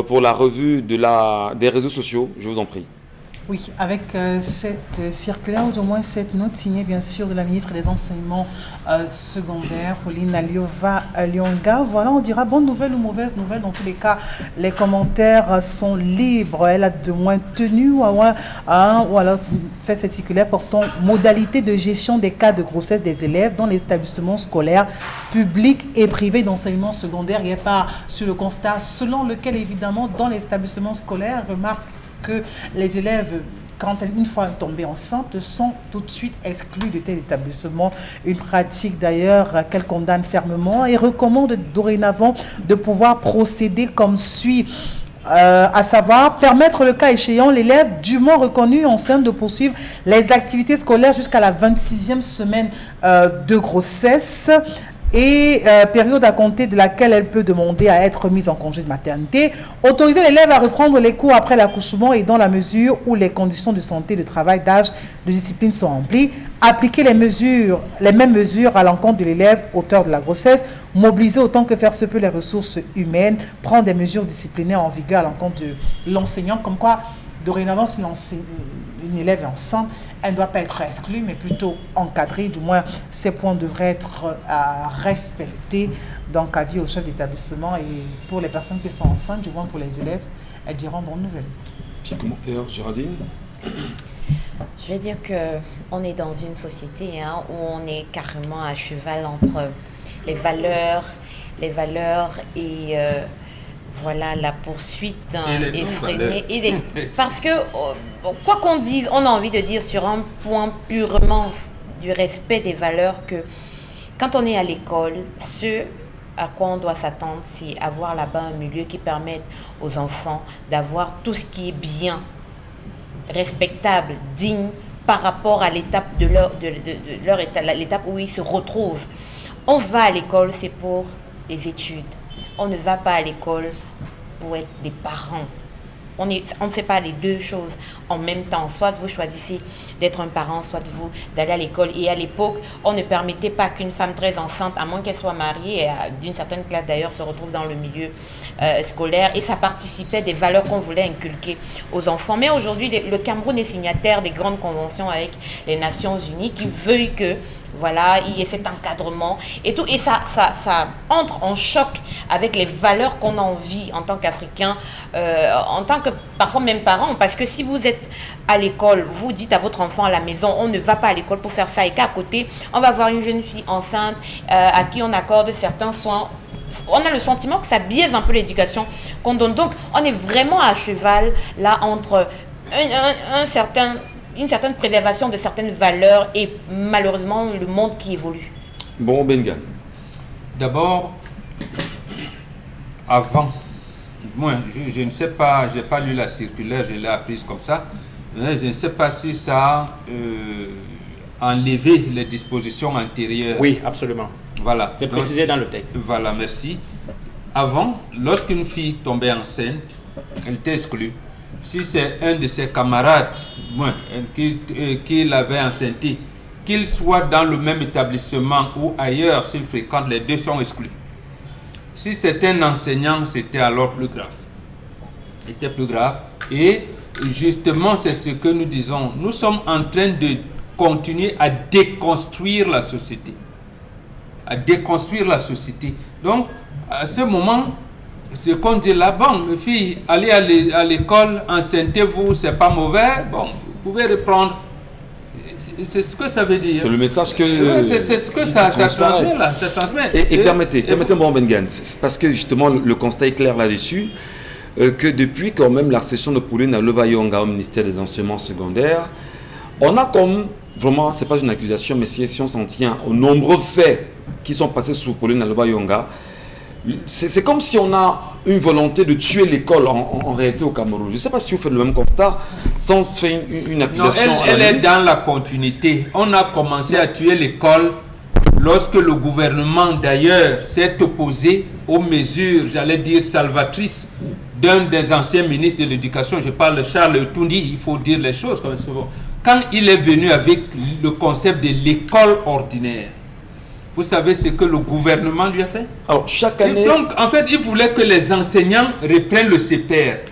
pour la revue des réseaux sociaux. Je vous en prie. Oui, avec cette circulaire, ou au moins cette note signée bien sûr de la ministre des Enseignements secondaires, Pauline Alionga. Voilà, on dira bonne nouvelle ou mauvaise nouvelle. Dans tous les cas, les commentaires sont libres. Elle a de moins tenu ou alors fait cette circulaire portant modalité de gestion des cas de grossesse des élèves dans les établissements scolaires publics et privés d'enseignement secondaire. Il n'y a pas sur le constat selon lequel, évidemment, dans les établissements scolaires, remarque que les élèves, une fois tombés enceintes, sont tout de suite exclus de tel établissement. Une pratique d'ailleurs qu'elle condamne fermement et recommande dorénavant de pouvoir procéder comme suit. À savoir, permettre le cas échéant l'élève dûment reconnu enceinte de poursuivre les activités scolaires jusqu'à la 26e semaine de grossesse. Et période à compter de laquelle elle peut demander à être mise en congé de maternité, autoriser l'élève à reprendre les cours après l'accouchement et dans la mesure où les conditions de santé, de travail, d'âge, de discipline sont remplies, appliquer les mêmes mesures à l'encontre de l'élève auteur de la grossesse, mobiliser autant que faire se peut les ressources humaines, prendre des mesures disciplinaires en vigueur à l'encontre de l'enseignant, comme quoi dorénavant si une élève est enceinte, elle ne doit pas être exclue, mais plutôt encadrée. Du moins, ces points devraient être respectés. Donc, avis au chef d'établissement. Et pour les personnes qui sont enceintes, du moins pour les élèves, elles diront bonne nouvelle. Petit commentaire, Géraldine. Je vais dire qu'on est dans une société où on est carrément à cheval entre les valeurs et... voilà la poursuite effrénée. Parce que, quoi qu'on dise, on a envie de dire sur un point purement du respect des valeurs que quand on est à l'école, ce à quoi on doit s'attendre, c'est avoir là-bas un milieu qui permette aux enfants d'avoir tout ce qui est bien, respectable, digne par rapport à l'étape de leur état, l'étape où ils se retrouvent. On va à l'école, c'est pour les études. On ne va pas à l'école pour être des parents. On ne fait pas les deux choses en même temps. Soit vous choisissez d'être un parent, soit vous d'aller à l'école. Et à l'époque, on ne permettait pas qu'une femme très enceinte, à moins qu'elle soit mariée, d'une certaine classe d'ailleurs, se retrouve dans le milieu scolaire. Et ça participait des valeurs qu'on voulait inculquer aux enfants. Mais aujourd'hui, le Cameroun est signataire des grandes conventions avec les Nations Unies qui veulent que voilà, il y ait cet encadrement et tout. Et ça entre en choc avec les valeurs qu'on a envie en tant qu'Africains, en tant que parfois même parents. Parce que si vous êtes à l'école, vous dites à votre enfant à la maison, on ne va pas à l'école pour faire ça. Et qu'à côté, on va voir une jeune fille enceinte à qui on accorde certains soins. On a le sentiment que ça biaise un peu l'éducation qu'on donne. Donc, on est vraiment à cheval là entre une certaine préservation de certaines valeurs et malheureusement le monde qui évolue. Bon, Benga. D'abord, avant, moi, je ne sais pas, je n'ai pas lu la circulaire, je l'ai apprise comme ça. Je ne sais pas si ça a enlevé les dispositions antérieures. Oui, absolument. Voilà. C'est précisé dans le texte. Voilà, merci. Avant, lorsqu'une fille tombait enceinte, elle était exclue. Si c'est un de ses camarades qui l'avait enceinté, qu'il soit dans le même établissement ou ailleurs, s'il fréquente, les deux sont exclus. Si c'est un enseignant, c'était alors plus grave. C'était plus grave. Et justement, c'est ce que nous disons. Nous sommes en train de continuer à déconstruire la société. Donc, à ce moment, ce qu'on dit là, bon, mes filles, allez à l'école, enceintez-vous, c'est pas mauvais, bon, vous pouvez reprendre. C'est ce que ça veut dire. C'est le message que... c'est ce que ça transmet là, ça transmet. Et permettez-moi, Bengan, c'est parce que justement le constat est clair là-dessus, que depuis quand même la session de Pauline Naloba-Yonga au ministère des Enseignements secondaires, on a comme, vraiment, c'est pas une accusation, mais si on s'en tient aux nombreux faits qui sont passés sous Pauline Naloba-Yonga, c'est comme si on a une volonté de tuer l'école en réalité au Cameroun. Je ne sais pas si vous faites le même constat sans faire une accusation. Non, elle est dans la continuité. On a commencé à tuer l'école lorsque le gouvernement d'ailleurs s'est opposé aux mesures, j'allais dire salvatrices, d'un des anciens ministres de l'éducation. Je parle de Charles Toundi, il faut dire les choses comme souvent. Quand il est venu avec le concept de l'école ordinaire, vous savez ce que le gouvernement lui a fait? Alors, chaque année... Et donc, en fait, il voulait que les enseignants reprennent le CPR,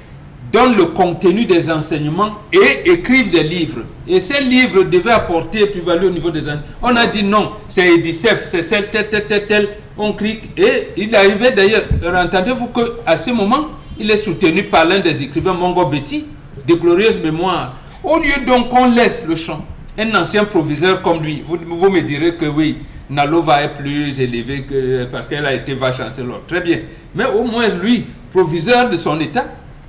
donnent le contenu des enseignements et écrivent des livres. Et ces livres devaient apporter plus-value au niveau des enseignants. On a dit non, c'est EDICEF, c'est celle, tel. On clique. Et il arrivait d'ailleurs, entendez-vous qu'à ce moment, il est soutenu par l'un des écrivains, Mongo Betty, de glorieuse mémoire. Au lieu donc qu'on laisse le champ, un ancien proviseur comme lui, vous me direz que oui, Nalova est plus élevé que parce qu'elle a été vice-chancellor. Très bien. Mais au moins lui, proviseur de son état,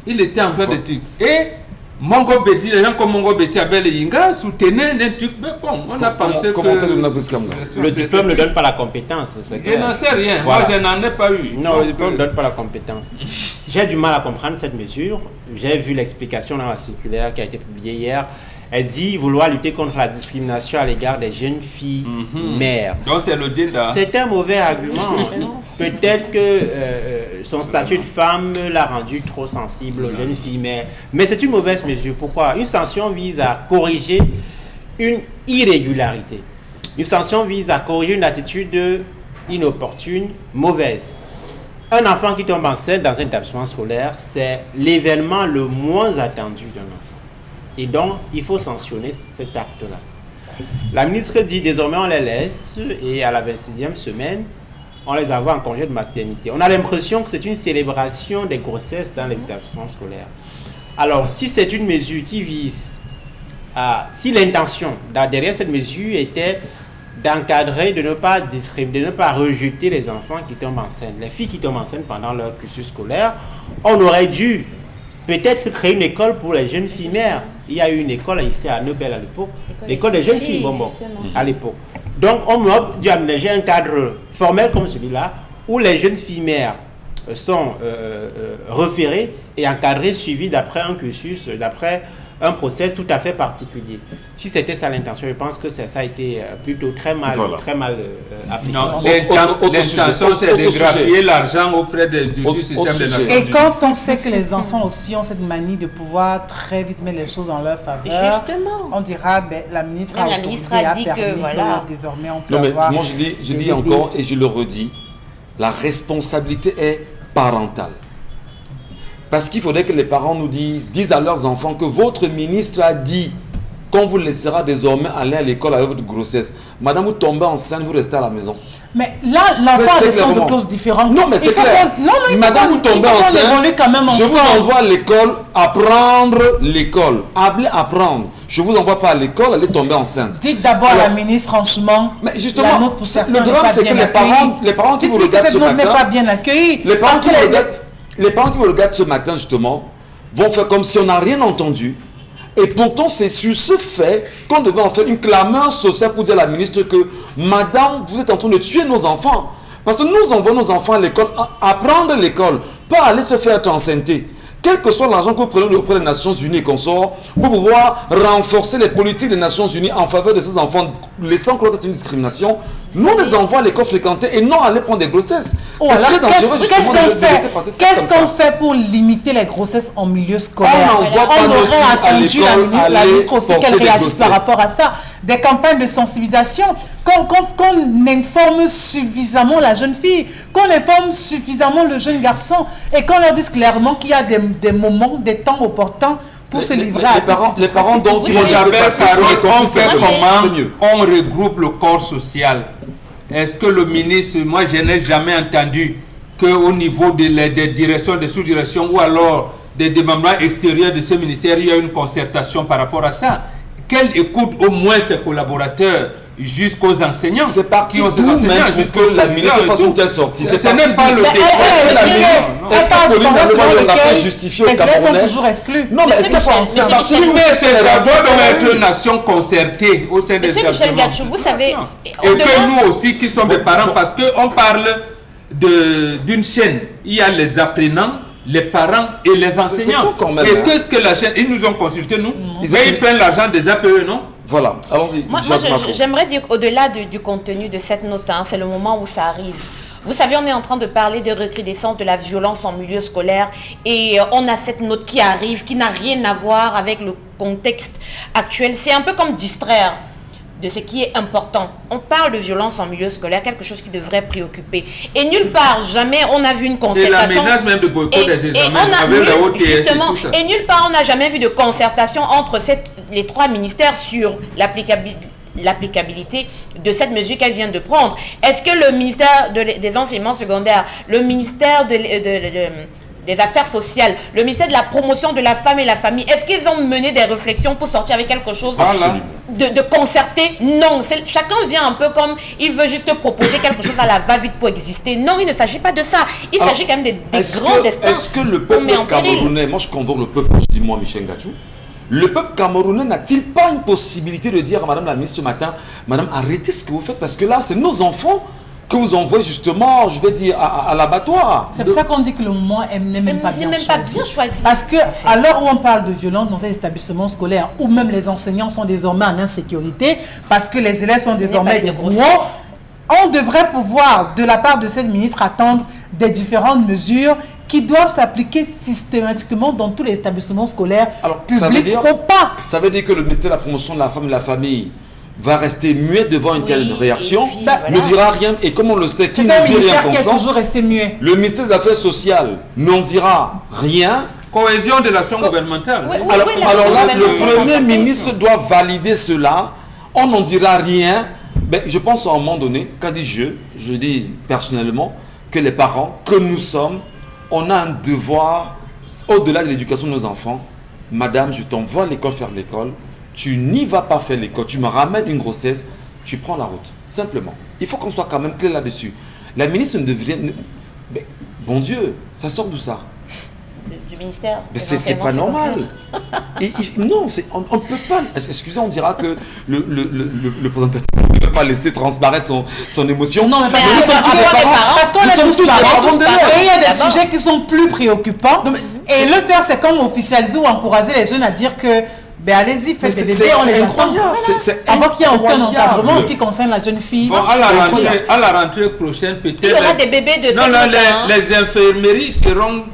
il était en train de truc. Et Mongo Betty, les gens comme Mongo Betty, Abel et Inga soutenaient des trucs. Mais bon, on a pensé que... Le diplôme ne donne pas la compétence. Je n'en sais rien. Voilà. Moi, je n'en ai pas eu. Non, le diplôme ne donne pas la compétence. J'ai du mal à comprendre cette mesure. J'ai vu l'explication dans la circulaire qui a été publiée hier. Elle dit vouloir lutter contre la discrimination à l'égard des jeunes filles mères. Donc c'est le deal. C'est un mauvais argument. Peut-être que son statut de femme l'a rendu trop sensible aux jeunes filles mères. Mais c'est une mauvaise mesure. Pourquoi? Une sanction vise à corriger une irrégularité. Une sanction vise à corriger une attitude inopportune, mauvaise. Un enfant qui tombe enceinte dans un établissement scolaire, c'est l'événement le moins attendu d'un enfant. Et donc, il faut sanctionner cet acte-là. La ministre dit désormais on les laisse et à la 26e semaine, on les envoie en congé de maternité. On a l'impression que c'est une célébration des grossesses dans les établissements scolaires. Alors, si c'est une mesure qui vise à... Si l'intention derrière cette mesure était d'encadrer, de ne pas discriminer, de ne pas rejeter les enfants qui tombent enceintes, les filles qui tombent enceintes pendant leur cursus scolaire, on aurait dû peut-être créer une école pour les jeunes filles mères. Il y a eu une école ici à Nobel à l'époque, l'école des jeunes filles à l'époque. Donc on a dû aménager un cadre formel comme celui-là, où les jeunes filles mères sont référées et encadrées, suivies d'après un cursus, d'après un process tout à fait particulier. Si c'était ça l'intention, je pense que ça a été plutôt très mal appliqué. Non, l'intention c'est de grappiller l'argent auprès du système de Nations Unies. Et quand on sait que les enfants aussi ont cette manie de pouvoir très vite mettre les choses en leur faveur, on dira la ministre a dit que voilà, désormais on peut avoir... Moi je dis encore et je le redis, la responsabilité est parentale. Parce qu'il faudrait que les parents nous disent à leurs enfants que votre ministre a dit qu'on vous laissera désormais aller à l'école avec votre grossesse. Madame, vous tombez enceinte, vous restez à la maison. Mais là, l'enfant a des sens de clauses différentes. Non, mais c'est clair. Madame, vous tombez enceinte, quand même je vous envoie à l'école, apprendre l'école. Apprendre. Je ne vous envoie pas à l'école, allez tomber enceinte. Dites d'abord à la ministre, franchement, mais justement, le drame, c'est que les parents qui vous regardent ce matin... n'est pas bien accueilli. Les parents qui vous regardent ce matin, justement, vont faire comme si on n'a rien entendu. Et pourtant, c'est sur ce fait qu'on devait en faire une clameur sociale pour dire à la ministre que « Madame, vous êtes en train de tuer nos enfants. » Parce que nous envoyons nos enfants à l'école, apprendre l'école, pas aller se faire enceinte. Quel que soit l'argent que vous prenez auprès des Nations Unies et consorts, pour pouvoir renforcer les politiques des Nations Unies en faveur de ces enfants, laissant croire que c'est une discrimination, nous les envoie à l'école fréquentée et non aller prendre des grossesses. C'est très dangereux justement de laisser passer ça. Qu'est-ce qu'on fait pour limiter les grossesses en milieu scolaire? On aurait attendu la ministre aussi qu'elle réagisse par rapport à ça. Des campagnes de sensibilisation, qu'on informe suffisamment la jeune fille, qu'on informe suffisamment le jeune garçon et qu'on leur dise clairement qu'il y a des moments, des temps opportuns pour se livrer à les parents donc on regroupe le corps social. Est-ce que le ministre, moi je n'ai jamais entendu qu'au niveau des directions, des sous-directions ou alors des démembrements extérieurs de ce ministère, il y a une concertation par rapport à ça. Qu'elle écoute au moins ses collaborateurs jusqu'aux enseignants. C'est parti d'où même pour que la ministre fasse une telle sortie. Ce n'est pas le débat. Est-ce que Pauline Naloba n'a pas justifié au Camerounais? Toujours exclus. Non, mais est-ce que c'est doit être une nation concertée au sein des établissements. Michel Gatchou, vous savez... Et que nous aussi qui sommes des parents, parce qu'on parle d'une chaîne, il y a les apprenants, les parents et les enseignants. Et qu'est-ce que la chaîne... Ils nous ont consultés, nous. Ils prennent l'argent des APE, non? Voilà, allons-y. Moi j'aimerais dire qu'au-delà du contenu de cette note, c'est le moment où ça arrive. Vous savez, on est en train de parler de recrudescence de la violence en milieu scolaire et on a cette note qui arrive, qui n'a rien à voir avec le contexte actuel. C'est un peu comme distraire de ce qui est important. On parle de violence en milieu scolaire, quelque chose qui devrait préoccuper. Et nulle part, jamais on a vu une concertation. Et la menace même de boycott des examens avec la OTS justement, et tout ça. Et nulle part, on n'a jamais vu de concertation entre les trois ministères sur l'applicabilité de cette mesure qu'elle vient de prendre. Est-ce que le ministère des enseignements secondaires, le ministère des Affaires sociales, le ministère de la promotion de la femme et la famille, est-ce qu'ils ont mené des réflexions pour sortir avec quelque chose de concerté? Non, chacun vient un peu comme il veut juste proposer quelque chose à la va-vite pour exister. Non, il ne s'agit pas de ça. Il s'agit quand même des grands destins. Est-ce que le peuple camerounais, moi je convoque le peuple, je dis moi Michel Gatchou, le peuple camerounais n'a-t-il pas une possibilité de dire à Madame la ministre ce matin, Madame, arrêtez ce que vous faites parce que là, c'est nos enfants que vous envoyez justement, je vais dire, à l'abattoir. C'est pour ça qu'on dit que le moment n'est même pas bien choisi. Parce que à l'heure où on parle de violence dans les établissements scolaires, où même les enseignants sont désormais en insécurité, parce que les élèves sont désormais des gros, on devrait pouvoir, de la part de cette ministre, attendre des différentes mesures qui doivent s'appliquer systématiquement dans tous les établissements scolaires, publics ou pas. Ça veut dire que le ministère de la promotion de la femme et de la famille va rester muet devant une telle réaction, ne dira rien, et comme on le sait, qui ne dit rien comme ça, toujours resté muet. Le ministère des Affaires sociales n'en dira rien. Cohésion de l'action gouvernementale. Alors là, le Premier ministre doit valider cela, on n'en dira rien. Ben, je pense à un moment donné, quand je dis personnellement, que les parents, que nous sommes, on a un devoir, au-delà de l'éducation de nos enfants. Madame, je t'envoie à l'école faire l'école. Tu n'y vas pas faire l'école, tu me ramènes une grossesse, tu prends la route. Simplement. Il faut qu'on soit quand même clair là-dessus. La ministre ne devrait... Mais, bon Dieu, ça sort d'où ça? Du ministère. C'est pas normal. Non, on ne peut pas... Excusez, on dira que le présentateur ne peut pas laisser transparaître son émotion. Non, mais parce qu'on est tous parents. Et il y a des sujets qui sont plus préoccupants. Et le faire, c'est comme officialiser ou encourager les jeunes à dire que ben allez-y, faites des bébés, on les incroyable. Avant qu'il n'y ait aucun encadrement en ce qui concerne la jeune fille. Bon, à la rentrée prochaine, peut-être... Il y aura des bébés de... Non, les infirmeries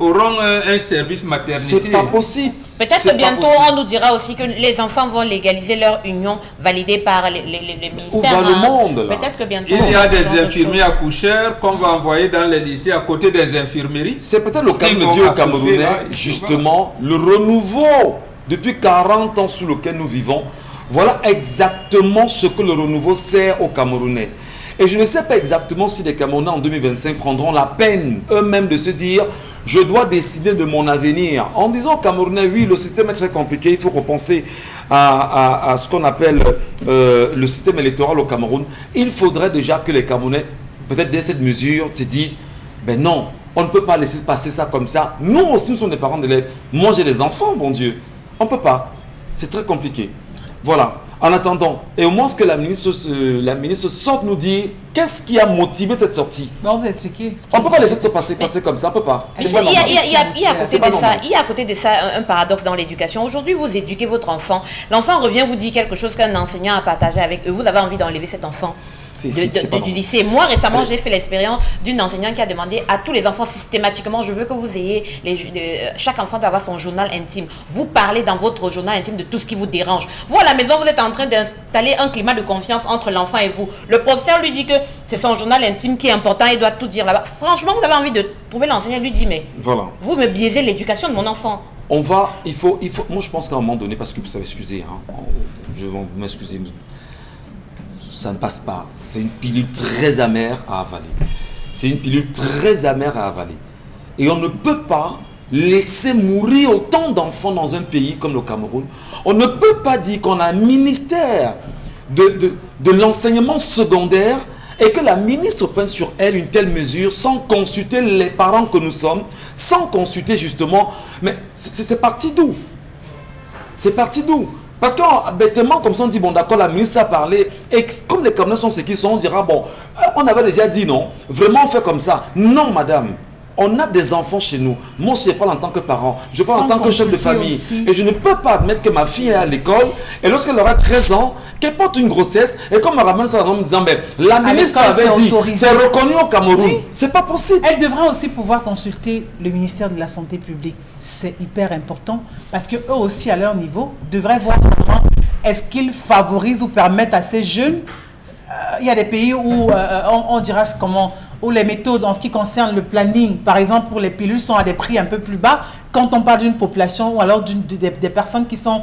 auront un service maternité. C'est pas possible. Peut-être que bientôt, on nous dira aussi que les enfants vont légaliser leur union validée par les ministères. Où va le monde, là? Peut-être que bientôt... Il y a des infirmiers accoucheurs qu'on va envoyer dans les lycées à côté des infirmeries. C'est peut-être le cas de dire aux Camerounais, justement, le renouveau depuis 40 ans sous lequel nous vivons. Voilà exactement ce que le renouveau sert aux Camerounais. Et je ne sais pas exactement si les Camerounais en 2025 prendront la peine eux-mêmes de se dire « je dois décider de mon avenir ». En disant aux Camerounais « oui, le système est très compliqué, il faut repenser à ce qu'on appelle le système électoral au Cameroun ». Il faudrait déjà que les Camerounais, peut-être dès cette mesure, se disent « ben non, on ne peut pas laisser passer ça comme ça. Nous aussi, nous sommes des parents d'élèves. Moi, j'ai des enfants, bon Dieu. On ne peut pas. C'est très compliqué. » Voilà. En attendant, et au moins que la ministre sorte nous dire qu'est-ce qui a motivé cette sortie. On vous expliquer. On ne peut pas laisser ça passer comme ça, on ne peut pas. Il y a à côté de ça un paradoxe dans l'éducation. Aujourd'hui, vous éduquez votre enfant. L'enfant revient vous dire quelque chose qu'un enseignant a partagé avec eux. Vous avez envie d'enlever cet enfant du lycée. Moi, récemment, j'ai fait l'expérience d'une enseignante qui a demandé à tous les enfants systématiquement, je veux que vous ayez, chaque enfant doit avoir son journal intime. Vous parlez dans votre journal intime de tout ce qui vous dérange. Vous, à la maison, vous êtes en train d'installer un climat de confiance entre l'enfant et vous. Le professeur lui dit que c'est son journal intime qui est important, il doit tout dire là-bas. Franchement, vous avez envie de trouver l'enseignant et lui dire, mais voilà. Vous me biaisez l'éducation de mon enfant. moi je pense qu'à un moment donné, parce que vous savez, excusez, hein, je vais m'excuser, ça ne passe pas. C'est une pilule très amère à avaler. C'est une pilule très amère à avaler. Et on ne peut pas laisser mourir autant d'enfants dans un pays comme le Cameroun. On ne peut pas dire qu'on a un ministère de l'enseignement secondaire et que la ministre prenne sur elle une telle mesure sans consulter les parents que nous sommes, sans consulter justement... Mais c'est parti d'où? C'est parti d'où? Parce que bêtement, comme ça, on dit, bon d'accord, la ministre a parlé, et comme les Camerounais sont ce qu'ils sont, on dira, bon, on avait déjà dit non, vraiment on fait comme ça. Non, madame. On a des enfants chez nous. Moi aussi, je parle en tant que parent. Je parle en tant que chef de famille. Aussi. Et je ne peux pas admettre que ma fille est à l'école et lorsqu'elle aura 13 ans, qu'elle porte une grossesse et qu'on me ramène ça en me disant, mais la ministre avait dit, c'est reconnu au Cameroun. Oui. C'est pas possible. Elle devrait aussi pouvoir consulter le ministère de la Santé publique. C'est hyper important parce que eux aussi, à leur niveau, devraient voir comment est-ce qu'ils favorisent ou permettent à ces jeunes. Il y a des pays où on dira comment, où les méthodes en ce qui concerne le planning, par exemple pour les pilules, sont à des prix un peu plus bas quand on parle d'une population ou alors des personnes qui sont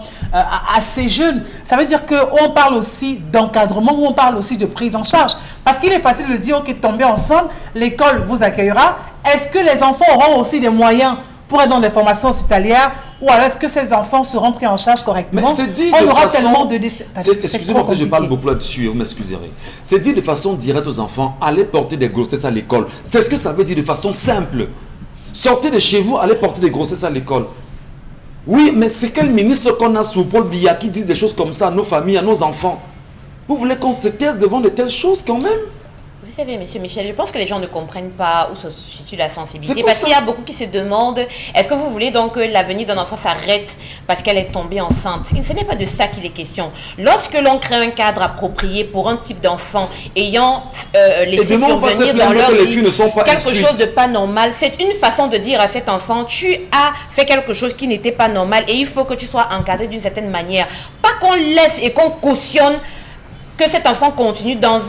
assez jeunes. Ça veut dire qu'on parle aussi d'encadrement ou on parle aussi de prise en charge. Parce qu'il est facile de dire, ok, tombez ensemble, l'école vous accueillera. Est-ce que les enfants auront aussi des moyens pour être dans des formations hospitalières ou alors est-ce que ces enfants seront pris en charge correctement? On aura tellement de... Excusez-moi que je parle beaucoup là-dessus, vous m'excuserez. C'est dit de façon directe aux enfants, allez porter des grossesses à l'école. C'est ce que ça veut dire de façon simple. Sortez de chez vous, allez porter des grossesses à l'école. Oui, mais c'est quel ministre qu'on a sous Paul Biya qui dit des choses comme ça à nos familles, à nos enfants? Vous voulez qu'on se taise devant de telles choses quand même? Vous savez, monsieur Michel, je pense que les gens ne comprennent pas où se situe la sensibilité. Parce qu'il y a beaucoup qui se demandent, est-ce que vous voulez donc que l'avenir d'un enfant s'arrête parce qu'elle est tombée enceinte? Ce n'est pas de ça qu'il est question. Lorsque l'on crée un cadre approprié pour un type d'enfant ayant laissé survenir dans leur vie quelque chose de pas normal, c'est une façon de dire à cet enfant, tu as fait quelque chose qui n'était pas normal et il faut que tu sois encadré d'une certaine manière. Pas qu'on laisse et qu'on cautionne que cet enfant continue dans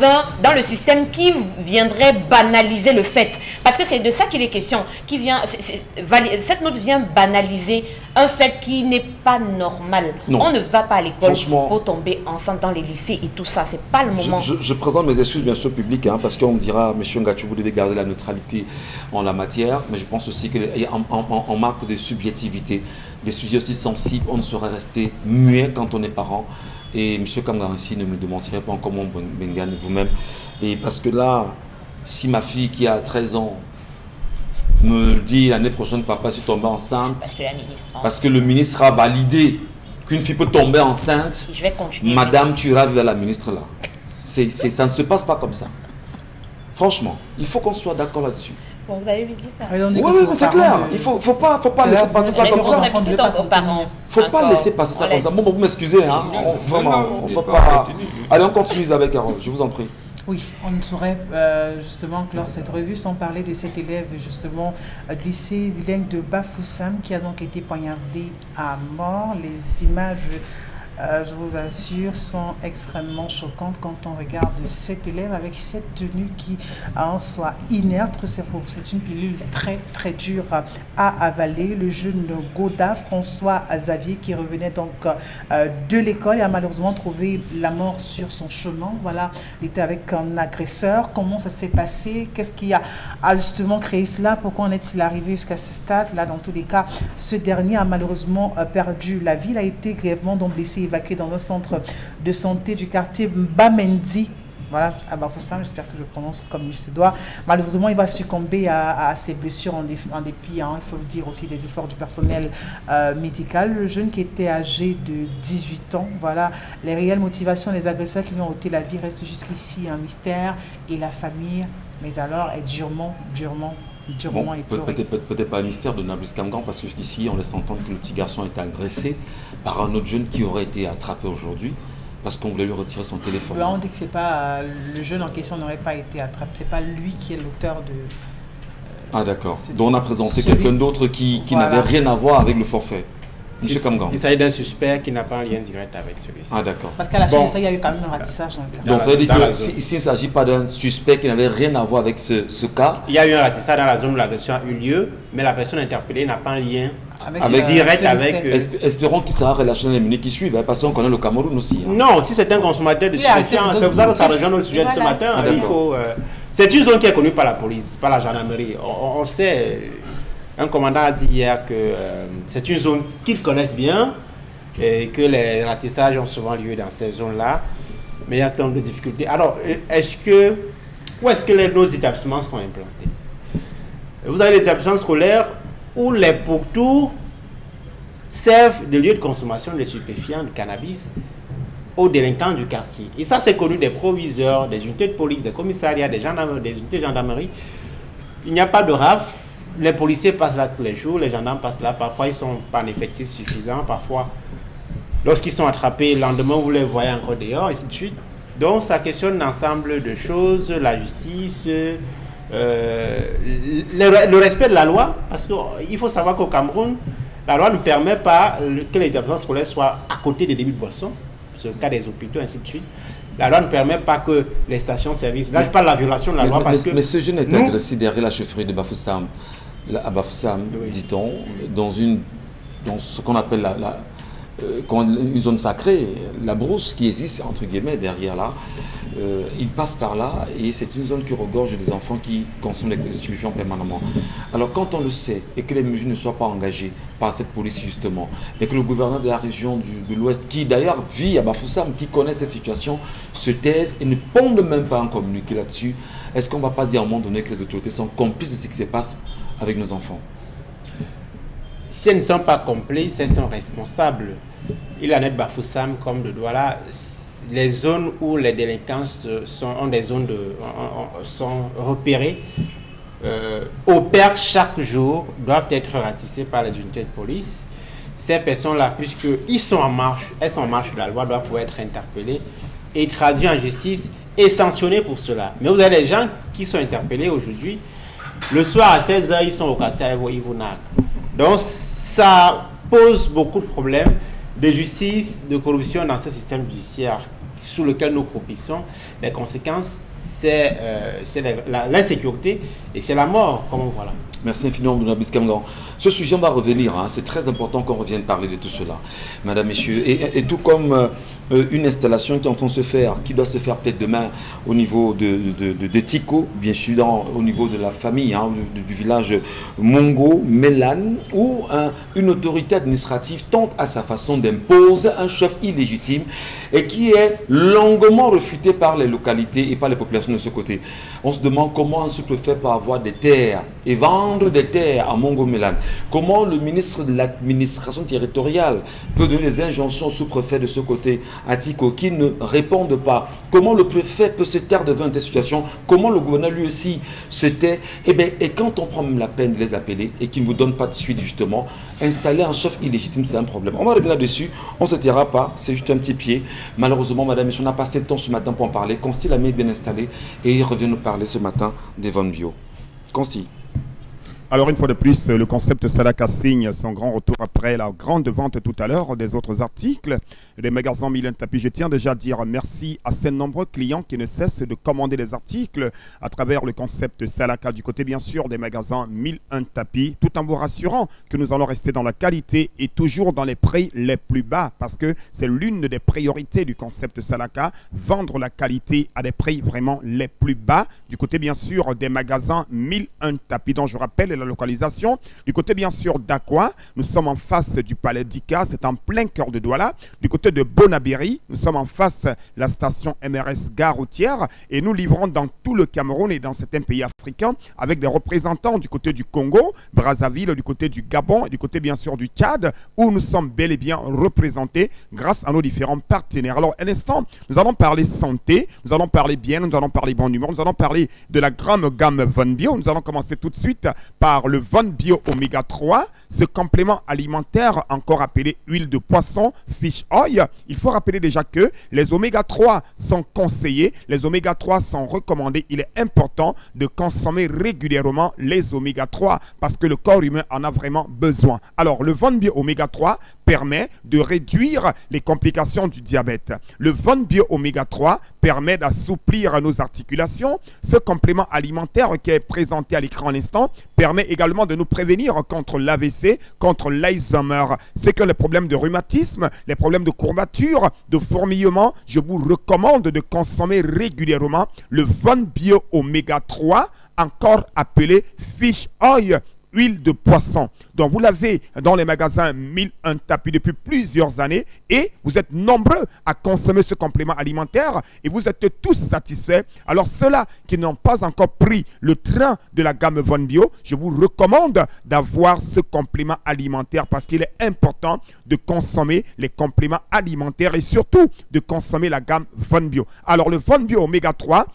le système qui viendrait banaliser le fait. Parce que c'est de ça qu'il est question. Cette note vient banaliser un fait qui n'est pas normal. Non. On ne va pas à l'école pour tomber enceinte dans les lycées et tout ça. C'est pas le moment. Je présente mes excuses bien sûr publiques, hein, parce qu'on me dira, monsieur Ngatou, vous devez garder la neutralité en la matière, mais je pense aussi qu'en marque de subjectivité, des sujets aussi sensibles, on ne saurait rester muet quand on est parent. Et M. Kamgaransi ne me demanderait pas comment Bengan vous-même. Et parce que là, si ma fille qui a 13 ans me dit l'année prochaine, papa, je suis tombé enceinte, parce que le ministre a validé qu'une fille peut tomber enceinte, je vais continuer, madame, tu iras vers la ministre là. Ça ne se passe pas comme ça. Franchement, il faut qu'on soit d'accord là-dessus. Bon, vous allez lui dire ça. Oui, mais c'est clair. Il faut pas laisser passer ça comme ça. Faut pas laisser passer ça comme ça. Bon, vous m'excusez, hein. Vraiment, on peut pas. Allez, on continue Isabelle Carole, je vous en prie. Oui, on ne saurait justement clore cette revue sans parler de cet élève justement du lycée bilingue de Bafoussam qui a donc été poignardé à mort. Les images, je vous assure, sont extrêmement choquantes quand on regarde cet élève avec cette tenue qui en soit inerte. C'est une pilule très très dure à avaler. Le jeune Goda François Xavier qui revenait donc de l'école et a malheureusement trouvé la mort sur son chemin. Voilà, il était avec un agresseur. Comment ça s'est passé? Qu'est-ce qui a justement créé cela? Pourquoi en est-il arrivé jusqu'à ce stade? Là, dans tous les cas, ce dernier a malheureusement perdu la vie. Il a été grièvement donc blessé, évacué dans un centre de santé du quartier Mbamendi. Voilà, à Bafoussam, j'espère que je prononce comme il se doit. Malheureusement, il va succomber à ses blessures en dépit, hein, il faut le dire aussi, des efforts du personnel médical. Le jeune qui était âgé de 18 ans, voilà, les réelles motivations des agresseurs qui lui ont ôté la vie restent jusqu'ici un mystère et la famille, mais alors, est durement peut-être pas un mystère de Nablus Kamgan parce que jusqu'ici on laisse entendre que le petit garçon a été agressé par un autre jeune qui aurait été attrapé aujourd'hui parce qu'on voulait lui retirer son téléphone. On dit que c'est pas le jeune en question n'aurait pas été attrapé, c'est pas lui qui est l'auteur de... Ah d'accord, donc on a présenté quelqu'un d'autre qui n'avait rien à voir avec le forfait. Il s'agit d'un suspect qui n'a pas un lien direct avec celui-ci. Ah d'accord. Parce qu'à la suite de ça, il y a eu quand même un ratissage dans le cas. Donc ça veut dire que ici, il ne s'agit pas d'un suspect qui n'avait rien à voir avec ce cas. Il y a eu un ratissage dans la zone où l'agression a eu lieu, mais la personne interpellée n'a pas un lien direct avec... Espérons qu'il sera relâché dans les minutes qui suivent, parce qu'on connaît le Cameroun aussi. Non, si c'est un consommateur de stupéfiants, c'est pour ça que ça rejoint notre sujet de ce matin. C'est une zone qui est connue par la police, par la gendarmerie. On sait, un commandant a dit hier que c'est une zone qu'ils connaissent bien et que les ratissages ont souvent lieu dans ces zones-là. Mais il y a un certain nombre de difficultés. Alors, où est-ce que nos établissements sont implantés? Vous avez des établissements scolaires où les pourtours servent de lieu de consommation de stupéfiants, de cannabis, aux délinquants du quartier. Et ça, c'est connu des proviseurs, des unités de police, des commissariats, des unités de gendarmerie. Il n'y a pas de RAF. Les policiers passent là tous les jours, les gendarmes passent là. Parfois, ils ne sont pas en effectif suffisant. Parfois, lorsqu'ils sont attrapés, le lendemain, vous les voyez encore dehors, et ainsi de suite. Donc, ça questionne un ensemble de choses, la justice, le respect de la loi, parce qu'il faut savoir qu'au Cameroun, la loi ne permet pas que les établissements scolaires soient à côté des débits de boissons, c'est le cas des hôpitaux, ainsi de suite. La loi ne permet pas que les stations-service, là je parle de la violation de la loi parce que... Mais ce jeune est agressé derrière la chefferie de Bafoussam, à Bafoussam, oui, dit-on, dans ce qu'on appelle une zone sacrée, la brousse qui existe entre guillemets derrière là, il passe par là et c'est une zone qui regorge des enfants qui consomment les stupéfiants permanemment. Alors quand on le sait et que les mesures ne soient pas engagées par cette police justement, et que le gouverneur de la région de l'Ouest, qui d'ailleurs vit à Bafoussam, qui connaît cette situation, se taise et ne pondent même pas un communiqué là-dessus, est-ce qu'on ne va pas dire à un moment donné que les autorités sont complices de ce qui se passe avec nos enfants? Si elles ne sont pas complices, elles sont responsables. Il en est de Bafoussam comme de Douala. Les zones où les délinquants sont repérées, opèrent chaque jour, doivent être ratissées par les unités de police. Ces personnes-là, puisqu'ils sont en marche, elles sont en marche de la loi, doivent pouvoir être interpellées et traduites en justice et sanctionnées pour cela. Mais vous avez des gens qui sont interpellés aujourd'hui. Le soir à 16h, ils sont au quartier à Ivonak. Donc ça pose beaucoup de problèmes de justice, de corruption dans ce système judiciaire sous lequel nous propissons. Les conséquences, c'est l'insécurité et c'est la mort, comme voilà. Merci infiniment, Dounabis Kamgan. Ce sujet, on va revenir. Hein. C'est très important qu'on revienne parler de tout cela, madame, messieurs. Et tout comme une installation qui est en train de se faire, qui doit se faire peut-être demain au niveau de Tiko, bien sûr, au niveau de la famille, hein, du village Mongo, Mélan, où une autorité administrative tente à sa façon d'imposer un chef illégitime et qui est longuement refuté par les localités et par les populations de ce côté. On se demande comment un sous-préfet peut avoir des terres et vendre des terres à Mongo Mélan. Comment le ministre de l'administration territoriale peut donner des injonctions au sous-préfet de ce côté, à Tiko, qui ne répondent pas? Comment le préfet peut se taire devant une situation? Comment le gouverneur lui aussi se tait? Et quand on prend même la peine de les appeler et qu'ils ne vous donnent pas de suite justement, installer un chef illégitime, c'est un problème. On va revenir là-dessus, on ne se taira pas, c'est juste un petit pied. Malheureusement, madame, on n'a pas assez de temps ce matin pour en parler. Consti l'a mis bien installé et il revient nous parler ce matin des ventes bio. Consti. Alors une fois de plus, le concept Salaka signe son grand retour après la grande vente tout à l'heure des autres articles des magasins Mille Tapis. Je tiens déjà à dire merci à ces nombreux clients qui ne cessent de commander des articles à travers le concept Salaka du côté bien sûr des magasins Mille Tapis, tout en vous rassurant que nous allons rester dans la qualité et toujours dans les prix les plus bas parce que c'est l'une des priorités du concept Salaka, vendre la qualité à des prix vraiment les plus bas du côté bien sûr des magasins Mille Tapis dont je rappelle la localisation. Du côté bien sûr d'Aqua, nous sommes en face du palais d'Ika, c'est en plein cœur de Douala. Du côté de Bonabéry, nous sommes en face de la station MRS Gare Routière et nous livrons dans tout le Cameroun et dans certains pays africains avec des représentants du côté du Congo, Brazzaville, du côté du Gabon et du côté bien sûr du Tchad où nous sommes bel et bien représentés grâce à nos différents partenaires. Alors un instant, nous allons parler santé, nous allons parler bien, nous allons parler bon humeur, nous allons parler de la grande gamme Von Bio. Nous allons commencer tout de suite par le Von Bio Oméga 3, ce complément alimentaire encore appelé huile de poisson, fish oil. Il faut rappeler déjà que les Oméga 3 sont conseillés, les Oméga 3 sont recommandés. Il est important de consommer régulièrement les Oméga 3 parce que le corps humain en a vraiment besoin. Alors le Von Bio Oméga 3 permet de réduire les complications du diabète. Le Von Bio Oméga 3 permet d'assouplir nos articulations. Ce complément alimentaire qui est présenté à l'écran à l'instant permet permet également de nous prévenir contre l'AVC, contre l'Alzheimer. C'est que les problèmes de rhumatisme, les problèmes de courbature, de fourmillement, je vous recommande de consommer régulièrement le Von Bio Oméga 3, encore appelé Fish Oil, huile de poisson. Donc vous l'avez dans les magasins 1001 tapis depuis plusieurs années et vous êtes nombreux à consommer ce complément alimentaire et vous êtes tous satisfaits. Alors ceux-là qui n'ont pas encore pris le train de la gamme Von Bio, je vous recommande d'avoir ce complément alimentaire parce qu'il est important de consommer les compléments alimentaires et surtout de consommer la gamme Von Bio. Alors le Von Bio Oméga 3,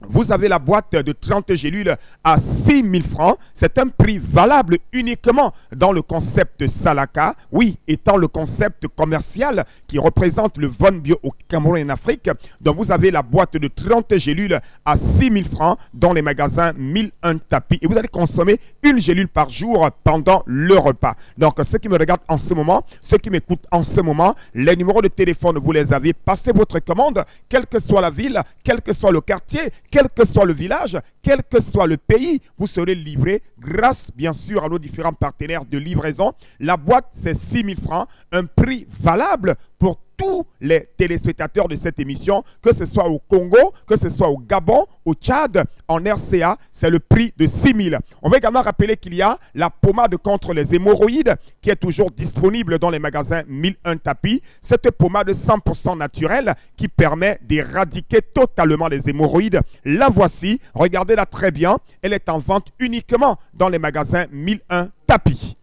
vous avez la boîte de 30 gélules à 6 000 francs. C'est un prix valable uniquement dans le concept Salaka. Oui, étant le concept commercial qui représente le Von Bio au Cameroun et en Afrique. Donc vous avez la boîte de 30 gélules à 6 000 francs dans les magasins 1001 tapis. Et vous allez consommer une gélule par jour pendant le repas. Donc ceux qui me regardent en ce moment, ceux qui m'écoutent en ce moment, les numéros de téléphone, vous les avez. Passez votre commande, quelle que soit la ville, quel que soit le quartier, quel que soit le village, quel que soit le pays, vous serez livré grâce bien sûr à nos différents partenaires de livraison. La boîte c'est 6 000 francs, un prix valable pour tous les téléspectateurs de cette émission, que ce soit au Congo, que ce soit au Gabon, au Tchad, en RCA, c'est le prix de 6 000. On va également rappeler qu'il y a la pommade contre les hémorroïdes qui est toujours disponible dans les magasins 1001 tapis. Cette pommade 100% naturelle qui permet d'éradiquer totalement les hémorroïdes. La voici, regardez-la très bien. Elle est en vente uniquement dans les magasins 1001 tapis.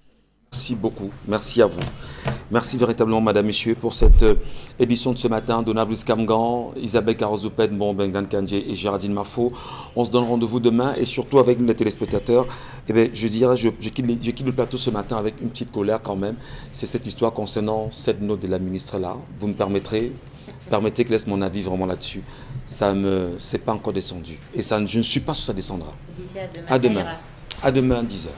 Merci beaucoup, merci à vous. Merci véritablement, madame, messieurs, pour cette édition de ce matin. Donablis Kamgan, Isabelle Karozoped, Bengdan Kandje et Géraldine Mafo. On se donne rendez-vous demain et surtout avec les téléspectateurs. Eh bien, je dirais, je quitte le plateau ce matin avec une petite colère quand même. C'est cette histoire concernant cette note de la ministre là. Vous me permettrez que je laisse mon avis vraiment là-dessus. C'est pas encore descendu. Et ça, je ne suis pas sûr que ça descendra. À demain. À demain, 10h.